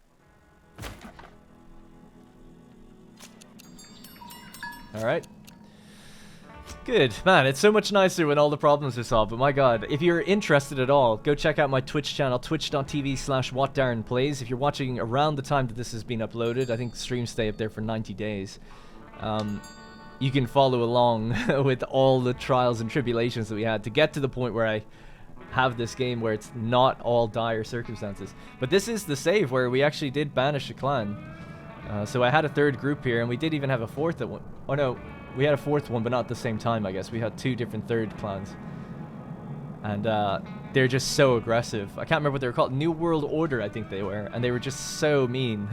Alright. Good. Man, it's so much nicer when all the problems are solved, but my god, if you're interested at all, go check out my Twitch channel, twitch.tv/whatdarrenplays. If you're watching around the time that this has been uploaded, I think streams stay up there for 90 days. You can follow along with all the trials and tribulations that we had to get to the point where I have this game where it's not all dire circumstances. But this is the save where we actually did banish a clan. So I had a 3rd group here, and we did even have a 4th one. Oh no, we had a 4th one, but not at the same time, I guess. We had 2 different 3rd clans. And they're just so aggressive. I can't remember what they were called. New World Order, I think they were. And they were just so mean.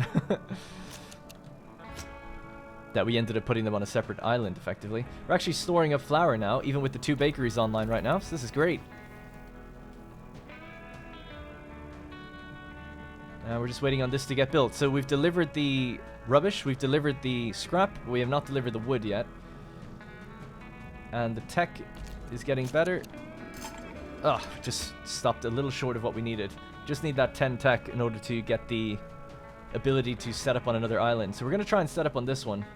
That we ended up putting them on a separate island, effectively. We're actually storing up flour now, even with the 2 bakeries online right now. So this is great. We're just waiting on this to get built. So we've delivered the rubbish, we've delivered the scrap, but we have not delivered the wood yet. And the tech is getting better. Ugh, just stopped a little short of what we needed. Just need that 10 tech in order to get the ability to set up on another island. So we're going to try and set up on this one.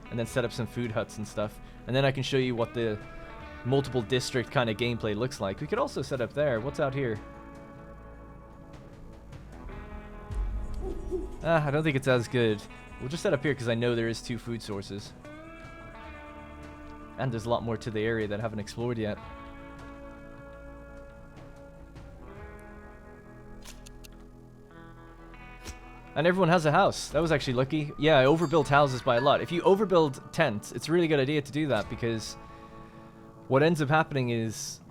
and then set up some food huts and stuff. And then I can show you what the multiple district kind of gameplay looks like. We could also set up there. What's out here? I don't think it's as good. We'll just set up here because I know there is 2 food sources. And there's a lot more to the area that I haven't explored yet. And everyone has a house. That was actually lucky. Yeah, I overbuilt houses by a lot. If you overbuild tents, it's a really good idea to do that, because what ends up happening is,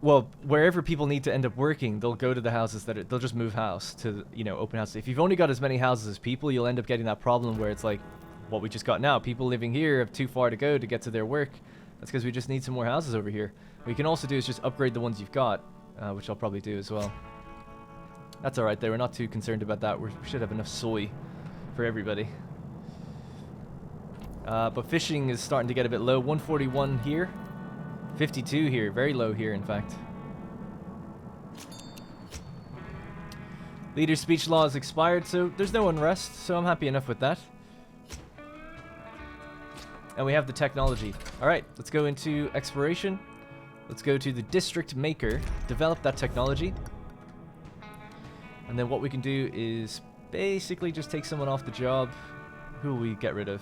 well, wherever people need to end up working, they'll go to the houses that they'll just move house to, you know, open house. If you've only got as many houses as people, you'll end up getting that problem where it's like what we just got now. People living here have too far to go to get to their work. That's because we just need some more houses over here. What you can also do is just upgrade the ones you've got, which I'll probably do as well. That's alright there, we're not too concerned about that. We should have enough soy for everybody. But fishing is starting to get a bit low. 141 here. 52 here. Very low here, in fact. Leader's speech law has expired, so there's no unrest, so I'm happy enough with that. And we have the technology. Alright, let's go into exploration. Let's go to the district maker. Develop that technology. And then what we can do is basically just take someone off the job. Who will we get rid of?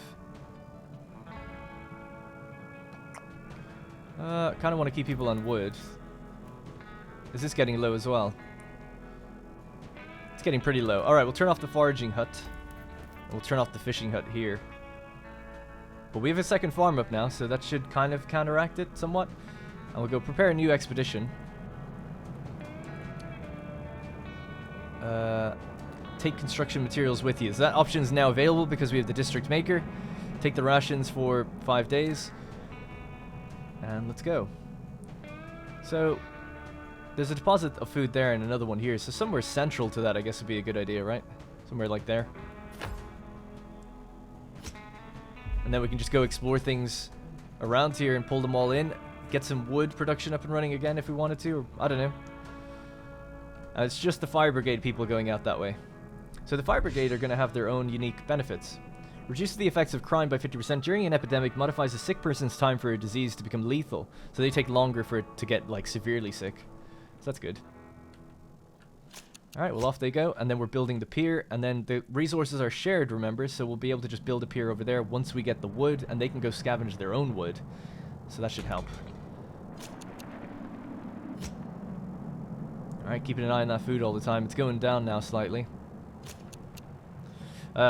Kind of want to keep people on wood. Is this getting low as well? It's getting pretty low. Alright, we'll turn off the foraging hut. And we'll turn off the fishing hut here. But we have a second farm up now, so that should kind of counteract it somewhat. And we'll go prepare a new expedition. Take construction materials with you. So that option is now available because we have the district maker. Take the rations for 5 days. And let's go. So, there's a deposit of food there and another one here. So somewhere central to that, I guess, would be a good idea, right? Somewhere like there. And then we can just go explore things around here and pull them all in. Get some wood production up and running again if we wanted to. Or, I don't know. It's just the fire brigade people going out that way. So the fire brigade are going to have their own unique benefits. Reduces the effects of crime by 50% during an epidemic, modifies a sick person's time for a disease to become lethal. So they take longer for it to get, like, severely sick. So that's good. Alright, well, off they go. And then we're building the pier. And then the resources are shared, remember? So we'll be able to just build a pier over there once we get the wood. And they can go scavenge their own wood. So that should help. Alright, keeping an eye on that food all the time. It's going down now slightly.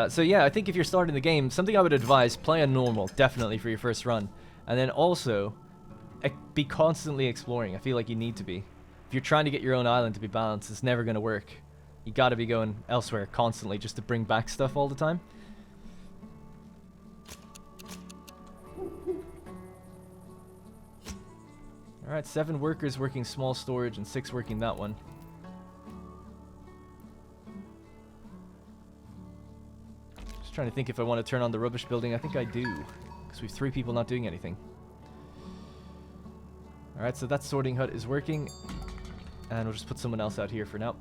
So yeah, I think if you're starting the game, something I would advise, play on normal, definitely, for your first run. And then also, be constantly exploring. I feel like you need to be. If you're trying to get your own island to be balanced, it's never going to work. You gotta be going elsewhere constantly just to bring back stuff all the time. Alright, 7 workers working small storage and 6 working that one. Just trying to think if I want to turn on the rubbish building. I think I do, because we have 3 people not doing anything. Alright, so that sorting hut is working. And we'll just put someone else out here for now.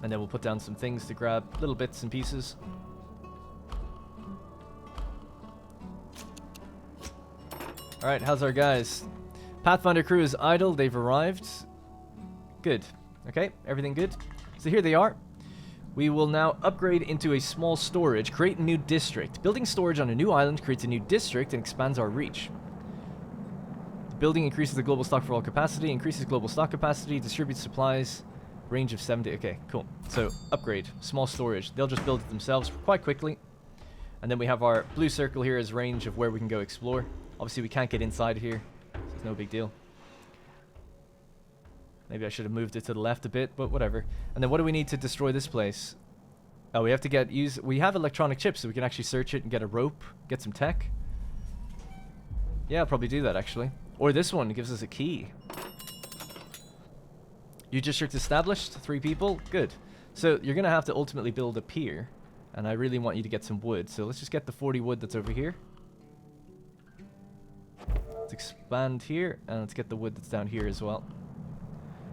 And then we'll put down some things to grab little bits and pieces. Alright, how's our guys? Pathfinder crew is idle. They've arrived. Good. Okay, everything good. So here they are. We will now upgrade into a small storage, create a new district. Building storage on a new island creates a new district and expands our reach. The building increases the global stock for all capacity, increases global stock capacity, distributes supplies, range of 70. Okay, cool. So, upgrade, small storage. They'll just build it themselves quite quickly. And then we have our blue circle here as range of where we can go explore. Obviously, we can't get inside here. It's no big deal. Maybe I should have moved it to the left a bit, but whatever. And then what do we need to destroy this place? Oh, we have to we have electronic chips, so we can actually search it and get a rope, get some tech. Yeah, I'll probably do that, actually. Or this one gives us a key. New district established, 3 people, good. So you're going to have to ultimately build a pier, and I really want you to get some wood. So let's just get the 40 wood that's over here. Let's expand here, and let's get the wood that's down here as well.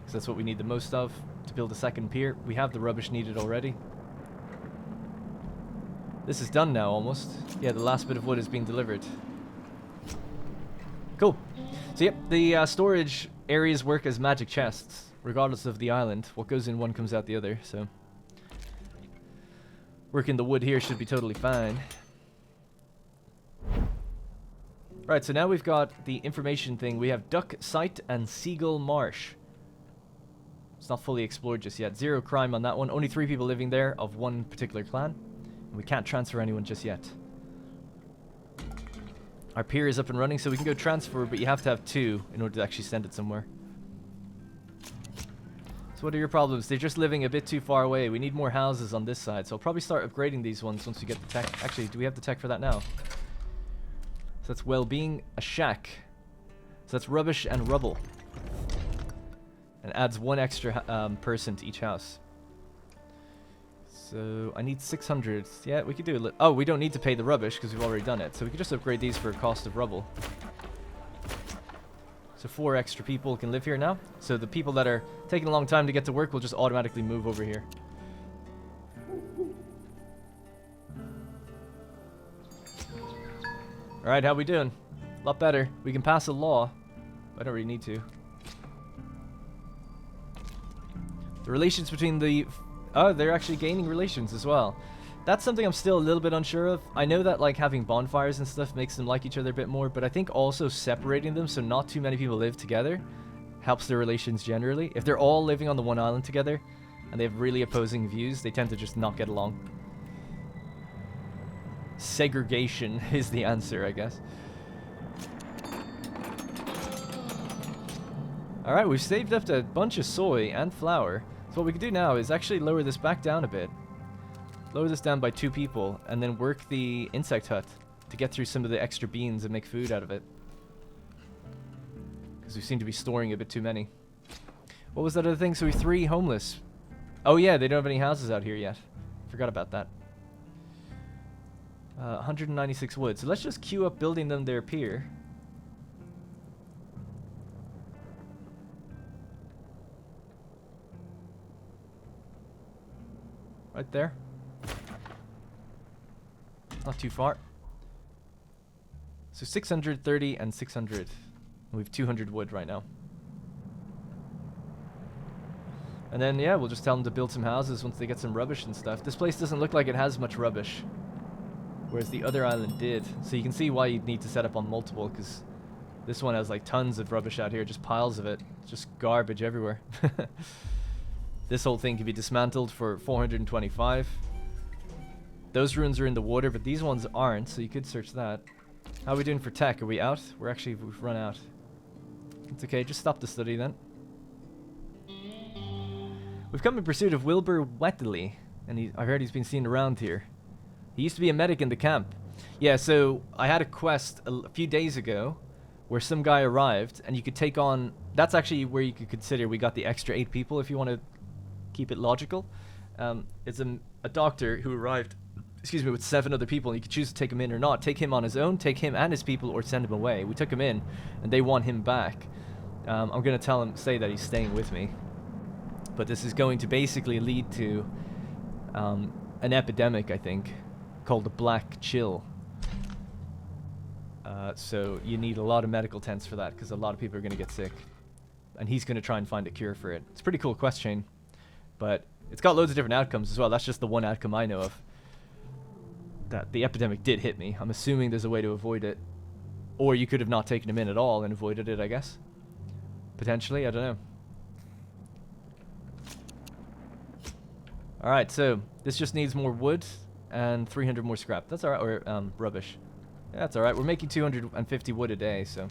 Because that's what we need the most of to build a second pier. We have the rubbish needed already. This is done now, almost. Yeah, the last bit of wood is being delivered. Cool. So yep, the storage areas work as magic chests, regardless of the island. What goes in one comes out the other, so... Working the wood here should be totally fine. Right, so now we've got the information thing. We have Duck Site and Seagull Marsh. It's not fully explored just yet. 0 crime on that one. Only 3 people living there of one particular clan. And we can't transfer anyone just yet. Our pier is up and running, so we can go transfer, but you have to have 2 in order to actually send it somewhere. So what are your problems? They're just living a bit too far away. We need more houses on this side, so I'll probably start upgrading these ones once we get the tech. Actually, do we have the tech for that now? So that's well-being, a shack. So that's rubbish and rubble. And adds 1 extra person to each house. So I need 600. Yeah, we could do it. Oh, we don't need to pay the rubbish because we've already done it. So we could just upgrade these for a cost of rubble. So 4 extra people can live here now. So the people that are taking a long time to get to work will just automatically move over here. Alright, how we doing? A lot better. We can pass a law. I don't really need to. The relations between the... Oh, they're actually gaining relations as well. That's something I'm still a little bit unsure of. I know that like having bonfires and stuff makes them like each other a bit more, but I think also separating them so not too many people live together helps their relations generally. If they're all living on the one island together and they have really opposing views, they tend to just not get along. Segregation is the answer, I guess. Alright, we've saved up a bunch of soy and flour. So what we can do now is actually lower this back down a bit. Lower this down by 2 people, and then work the insect hut to get through some of the extra beans and make food out of it. Because we seem to be storing a bit too many. What was that other thing? So we have 3 homeless. Oh yeah, they don't have any houses out here yet. Forgot about that. 196 wood. So let's just queue up building them their pier. Right there. Not too far. So 630 and 600. And we have 200 wood right now. And then, yeah, we'll just tell them to build some houses once they get some rubbish and stuff. This place doesn't look like it has much rubbish, whereas the other island did. So you can see why you'd need to set up on multiple, because this one has like tons of rubbish out here, just piles of it. Just garbage everywhere. This whole thing can be dismantled for 425. Those ruins are in the water, but these ones aren't, so you could search that. How are we doing for tech? Are we out? We've run out. It's okay, just stop the study then. We've come in pursuit of Wilbur Wetley, and I heard he's been seen around here. He used to be a medic in the camp. Yeah, so I had a quest a few days ago where some guy arrived, and you could take on... That's actually where you could consider we got the extra 8 people if you want to keep it logical. It's a doctor who arrived, excuse me, with 7 other people, and you could choose to take him in or not. Take him on his own, take him and his people, or send him away. We took him in, and they want him back. I'm going to say that he's staying with me. But this is going to basically lead to an epidemic, I think, called the Black Chill. So you need a lot of medical tents for that, because a lot of people are going to get sick. And he's going to try and find a cure for it. It's a pretty cool quest chain. But it's got loads of different outcomes as well. That's just the one outcome I know of. That the epidemic did hit me. I'm assuming there's a way to avoid it. Or you could have not taken him in at all and avoided it, I guess. Potentially, I don't know. Alright, so this just needs more wood and 300 more scrap. That's alright, or rubbish. Yeah, that's alright. We're making 250 wood a day, so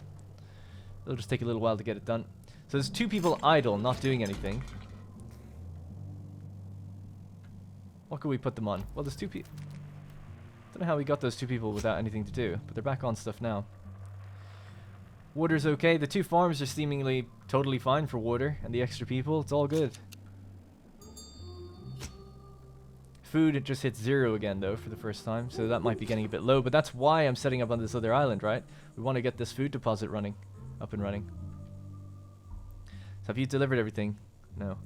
it'll just take a little while to get it done. So there's 2 people idle, not doing anything. What could we put them on? Well, there's 2 people. Don't know how we got those 2 people without anything to do, but they're back on stuff now. Water's okay. The 2 farms are seemingly totally fine for water, and the extra people, it's all good. Food, it just hits 0 again, though, for the first time, so that might be getting a bit low, but that's why I'm setting up on this other island, right? We want to get this food deposit running, up and running. So have you delivered everything? No.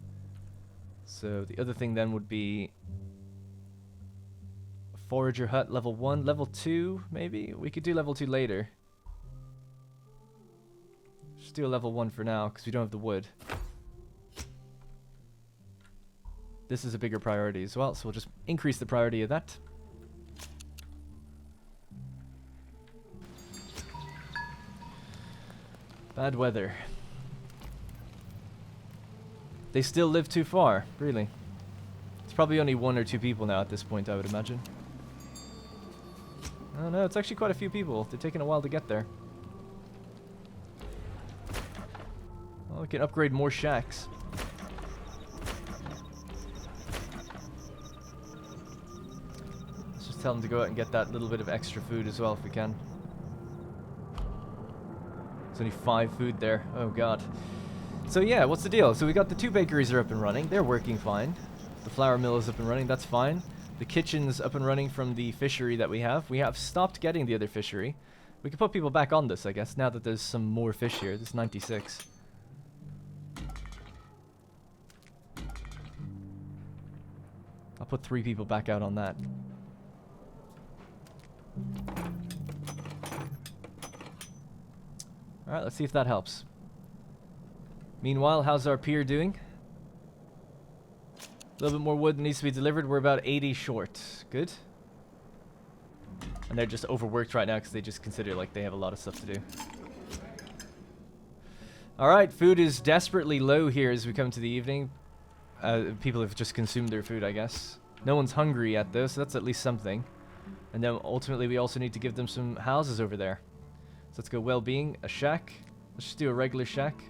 So the other thing then would be Forager hut, level 1. Level 2, maybe? We could do level 2 later. Just do a level 1 for now, because we don't have the wood. This is a bigger priority as well, so we'll just increase the priority of that. Bad weather. They still live too far, really. It's probably only 1 or 2 people now at this point, I would imagine. Oh no, it's actually quite a few people. They're taking a while to get there. Oh, we can upgrade more shacks. Let's just tell them to go out and get that little bit of extra food as well if we can. There's only 5 food there. Oh god. So yeah, what's the deal? So we got the 2 bakeries are up and running. They're working fine. The flour mill is up and running. That's fine. The kitchen's up and running from the fishery that we have. We have stopped getting the other fishery. We can put people back on this, I guess, now that there's some more fish here. There's 96. I'll put 3 people back out on that. Alright, let's see if that helps. Meanwhile, how's our pier doing? A little bit more wood needs to be delivered. We're about 80 short. Good. And they're just overworked right now because they just consider like they have a lot of stuff to do. Alright, food is desperately low here as we come to the evening. People have just consumed their food, I guess. No one's hungry yet though, so that's at least something. And then ultimately we also need to give them some houses over there. So let's go well-being, a shack. Let's just do a regular shack.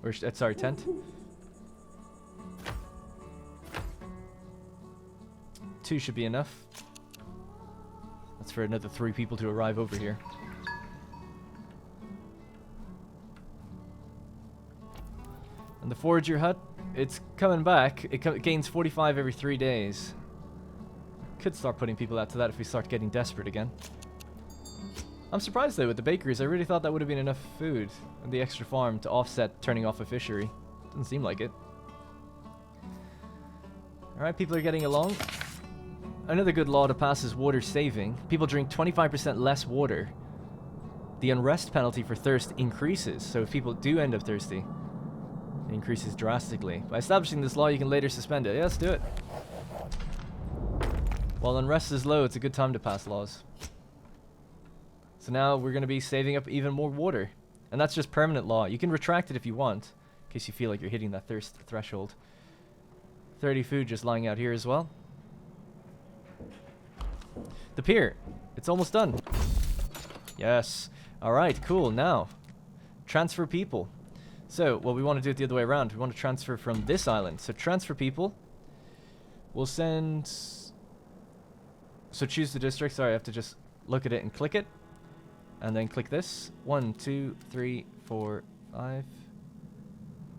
Or, sorry, tent. 2 should be enough. That's for another 3 people to arrive over here. And the forager hut, it's coming back. It gains 45 every 3 days. Could start putting people out to that if we start getting desperate again. I'm surprised though with the bakeries. I really thought that would have been enough food and the extra farm to offset turning off a fishery. Doesn't seem like it. Alright, people are getting along. Another good law to pass is water saving. People drink 25% less water. The unrest penalty for thirst increases, so if people do end up thirsty, it increases drastically. By establishing this law, you can later suspend it. Yeah, let's do it. While unrest is low, it's a good time to pass laws. So now we're going to be saving up even more water. And that's just permanent law. You can retract it if you want, in case you feel like you're hitting that thirst threshold. 30 food just lying out here as well. The pier. It's almost done. Yes. Alright, cool. Now, transfer people. So, well, we want to do it the other way around. We want to transfer from this island. So transfer people. We'll send... So choose the district. Sorry, I have to just look at it and click it. And then click this. 1, 2, 3, 4, 5.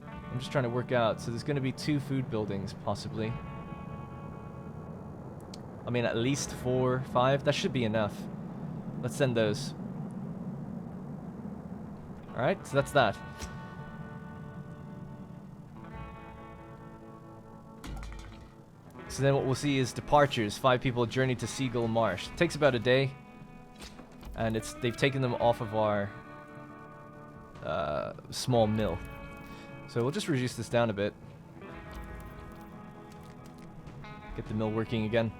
I'm just trying to work out. So there's going to be 2 food buildings, possibly. I mean, at least 4, 5. That should be enough. Let's send those. Alright, so that's that. So then what we'll see is departures. 5 people journey to Seagull Marsh. It takes about a day. And they've taken them off of our small mill. So we'll just reduce this down a bit. Get the mill working again.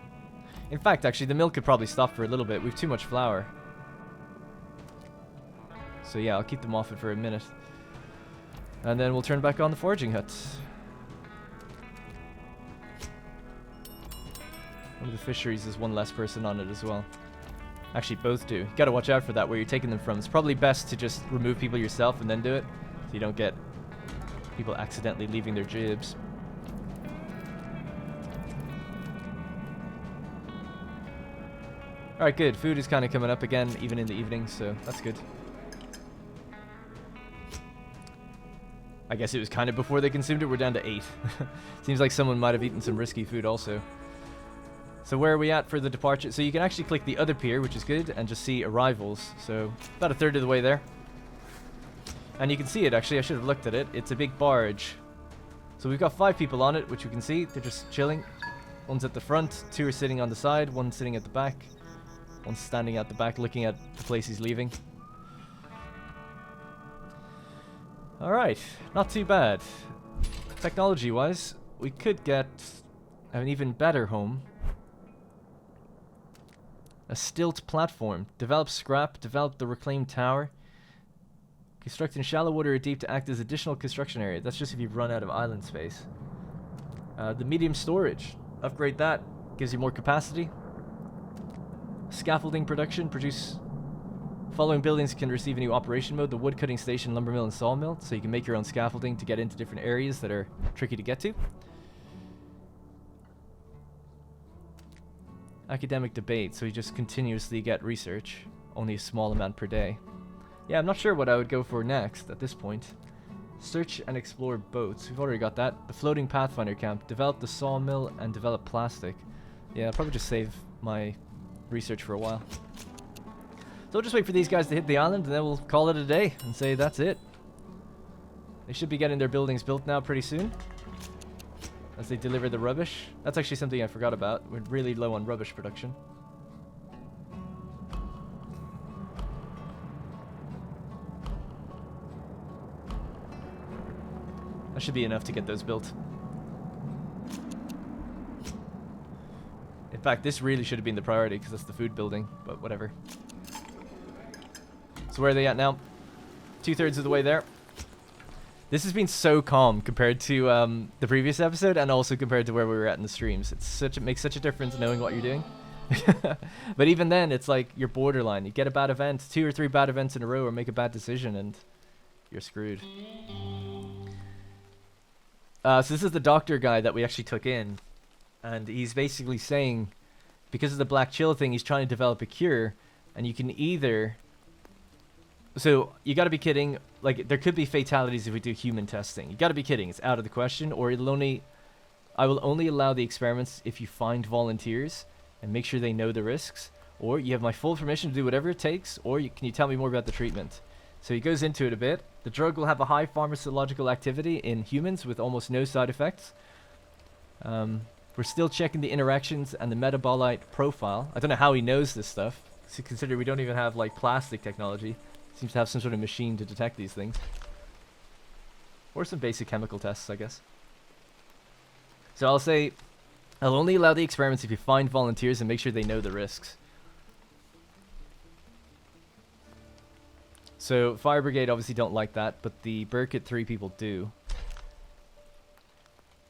In fact, actually, the mill could probably stop for a little bit. We've too much flour. So yeah, I'll keep them off it for a minute. And then we'll turn back on the foraging hut. One of the fisheries is 1 less person on it as well. Actually, both do. You gotta watch out for that, where you're taking them from. It's probably best to just remove people yourself and then do it, so you don't get people accidentally leaving their jibs. Alright, good. Food is kind of coming up again, even in the evening, so that's good. I guess it was kind of before they consumed it. We're down to 8. Seems like someone might have eaten some risky food also. So where are we at for the departure? So you can actually click the other pier, which is good, and just see arrivals. So about a third of the way there. And you can see it, actually. I should have looked at it. It's a big barge. So we've got 5 people on it, which you can see. They're just chilling. One's at the front, 2 are sitting on the side, 1 sitting at the back. 1's standing at the back looking at the place he's leaving. Alright, not too bad. Technology-wise, we could get an even better home. A stilt platform. Develop scrap, develop the reclaimed tower. Construct in shallow water or deep to act as additional construction area. That's just if you've run out of island space. The medium storage. Upgrade that. Gives you more capacity. Scaffolding production. Produce... Following buildings can receive a new operation mode. The wood cutting station, lumber mill, and sawmill. So you can make your own scaffolding to get into different areas that are tricky to get to. Academic debate. So you just continuously get research. Only a small amount per day. Yeah, I'm not sure what I would go for next at this point. Search and explore boats. We've already got that. The floating pathfinder camp. Develop the sawmill and develop plastic. Yeah, I'll probably just save my research for a while. So we'll just wait for these guys to hit the island and then we'll call it a day and say that's it. They should be getting their buildings built now pretty soon. As they deliver the rubbish. That's actually something I forgot about. We're really low on rubbish production. That should be enough to get those built. In fact, this really should have been the priority because that's the food building, but whatever. So where are they at now? 2/3 of the way there. This has been so calm compared to the previous episode and also compared to where we were at in the streams. It makes such a difference knowing what you're doing. But even then, it's like you're borderline. You get a bad event, 2 or 3 bad events in a row or make a bad decision and you're screwed. So this is the doctor guy that we actually took in. And he's basically saying, because of the black chill thing, he's trying to develop a cure. And you can either... So, you gotta be kidding. Like, there could be fatalities if we do human testing. You gotta be kidding. It's out of the question. Or it'll only... I will only allow the experiments if you find volunteers and make sure they know the risks. Or you have my full permission to do whatever it takes. Or can you tell me more about the treatment? So he goes into it a bit. The drug will have a high pharmacological activity in humans with almost no side effects. We're still checking the interactions and the metabolite profile. I don't know how he knows this stuff. So consider we don't even have like plastic technology. Seems to have some sort of machine to detect these things. Or some basic chemical tests, I guess. So I'll say, I'll only allow the experiments if you find volunteers and make sure they know the risks. So, Fire Brigade obviously don't like that, but the Ep.3 people do.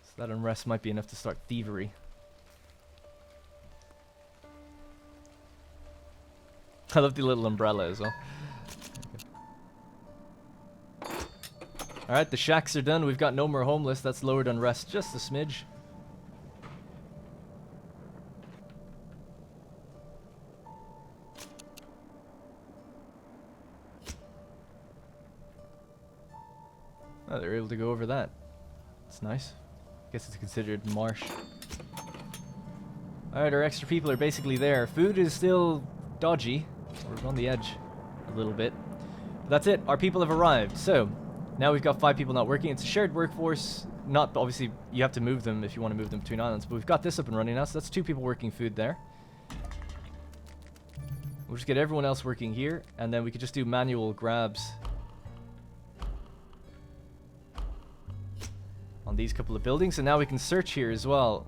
So that unrest might be enough to start thievery. I love the little umbrella as well. Alright, the shacks are done. We've got no more homeless. That's lowered unrest just a smidge. Oh, they're able to go over that. That's nice. Guess it's considered marsh. Alright, our extra people are basically there. Food is still dodgy. We're on the edge a little bit. But that's it. Our people have arrived. So, now we've got 5 people not working. It's a shared workforce. Not, obviously, you have to move them if you want to move them between islands. But we've got this up and running now. So that's 2 people working food there. We'll just get everyone else working here. And then we could just do manual grabs on these couple of buildings, and now we can search here as well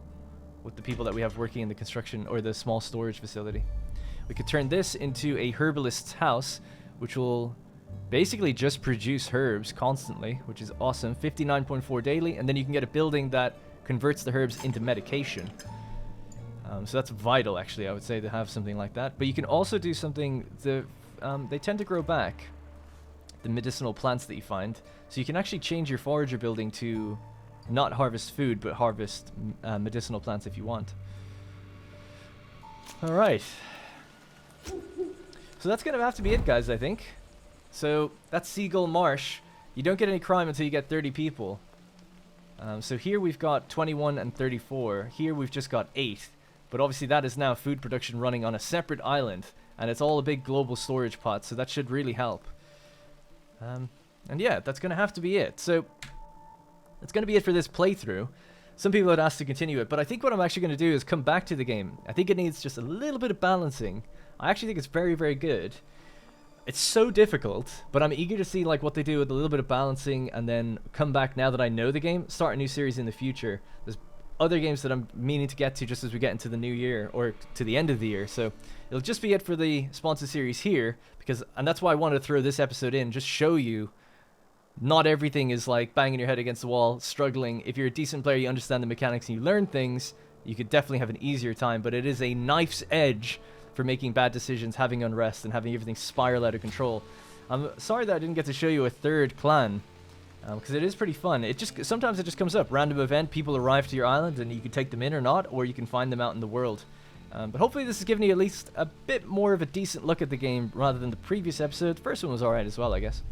with the people that we have working in the construction or the small storage facility. We could turn this into a herbalist's house, which will basically just produce herbs constantly, which is awesome. 59.4 daily, and then you can get a building that converts the herbs into medication. So that's vital, actually, I would say, to have something like that. But you can also do something, they tend to grow back, the medicinal plants that you find. So you can actually change your forager building to not harvest food, but harvest medicinal plants if you want. Alright. So that's going to have to be it, guys, I think. So that's Seagull Marsh. You don't get any crime until you get 30 people. So here we've got 21 and 34. Here we've just got 8. But obviously that is now food production running on a separate island. And it's all a big global storage pot, so that should really help. And yeah, that's going to have to be it. So that's going to be it for this playthrough. some people had asked to continue it, but I think what I'm actually going to do is come back to the game. I think it needs just a little bit of balancing. I actually think it's very, very good. It's so difficult, but I'm eager to see like what they do with a little bit of balancing, and then come back now that I know the game, start a new series in the future. There's other games that I'm meaning to get to just as we get into the new year, or to the end of the year, so it'll just be it for the sponsored series here, and that's why I wanted to throw this episode in, just show you not everything is like banging your head against the wall, struggling. If you're a decent player, you understand the mechanics and you learn things, you could definitely have an easier time, but it is a knife's edge for making bad decisions, having unrest, and having everything spiral out of control. I'm sorry that I didn't get to show you a third clan, because it is pretty fun. Sometimes it just comes up, random event, people arrive to your island, and you can take them in or not, or you can find them out in the world. But hopefully this has given you at least a bit more of a decent look at the game, rather than the previous episode. The first one was alright as well, I guess.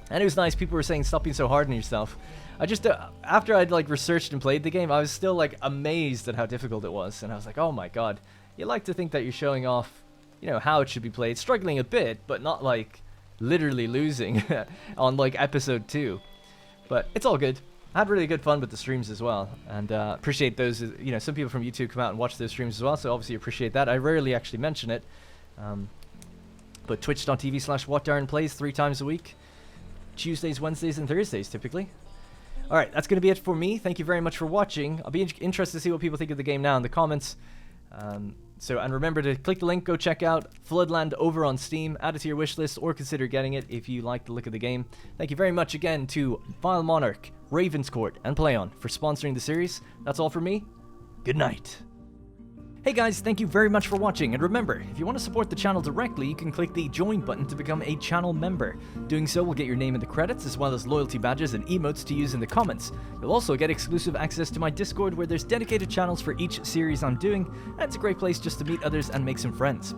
And it was nice, people were saying stop being so hard on yourself. I just, after I'd like researched and played the game, I was still like amazed at how difficult it was, and I was like, oh my god. You like to think that you're showing off, you know, how it should be played, struggling a bit, but not like literally losing on like episode 2. But it's all good. I had really good fun with the streams as well, and appreciate those. You know, some people from YouTube come out and watch those streams as well, so obviously appreciate that. I rarely actually mention it, but twitch.tv/WhatDarrenPlays 3 times a week, Tuesdays, Wednesdays, and Thursdays typically. Alright, that's going to be it for me. Thank you very much for watching. I'll be interested to see what people think of the game now in the comments. And remember to click the link, go check out Floodland over on Steam, add it to your wishlist, or consider getting it if you like the look of the game. Thank you very much again to Vile Monarch, Raven's Court, and PlayOn for sponsoring the series. That's all from me. Good night. Hey guys, thank you very much for watching, and remember, if you want to support the channel directly, you can click the join button to become a channel member. Doing so will get your name in the credits, as well as loyalty badges and emotes to use in the comments. You'll also get exclusive access to my Discord, where there's dedicated channels for each series I'm doing, and it's a great place just to meet others and make some friends.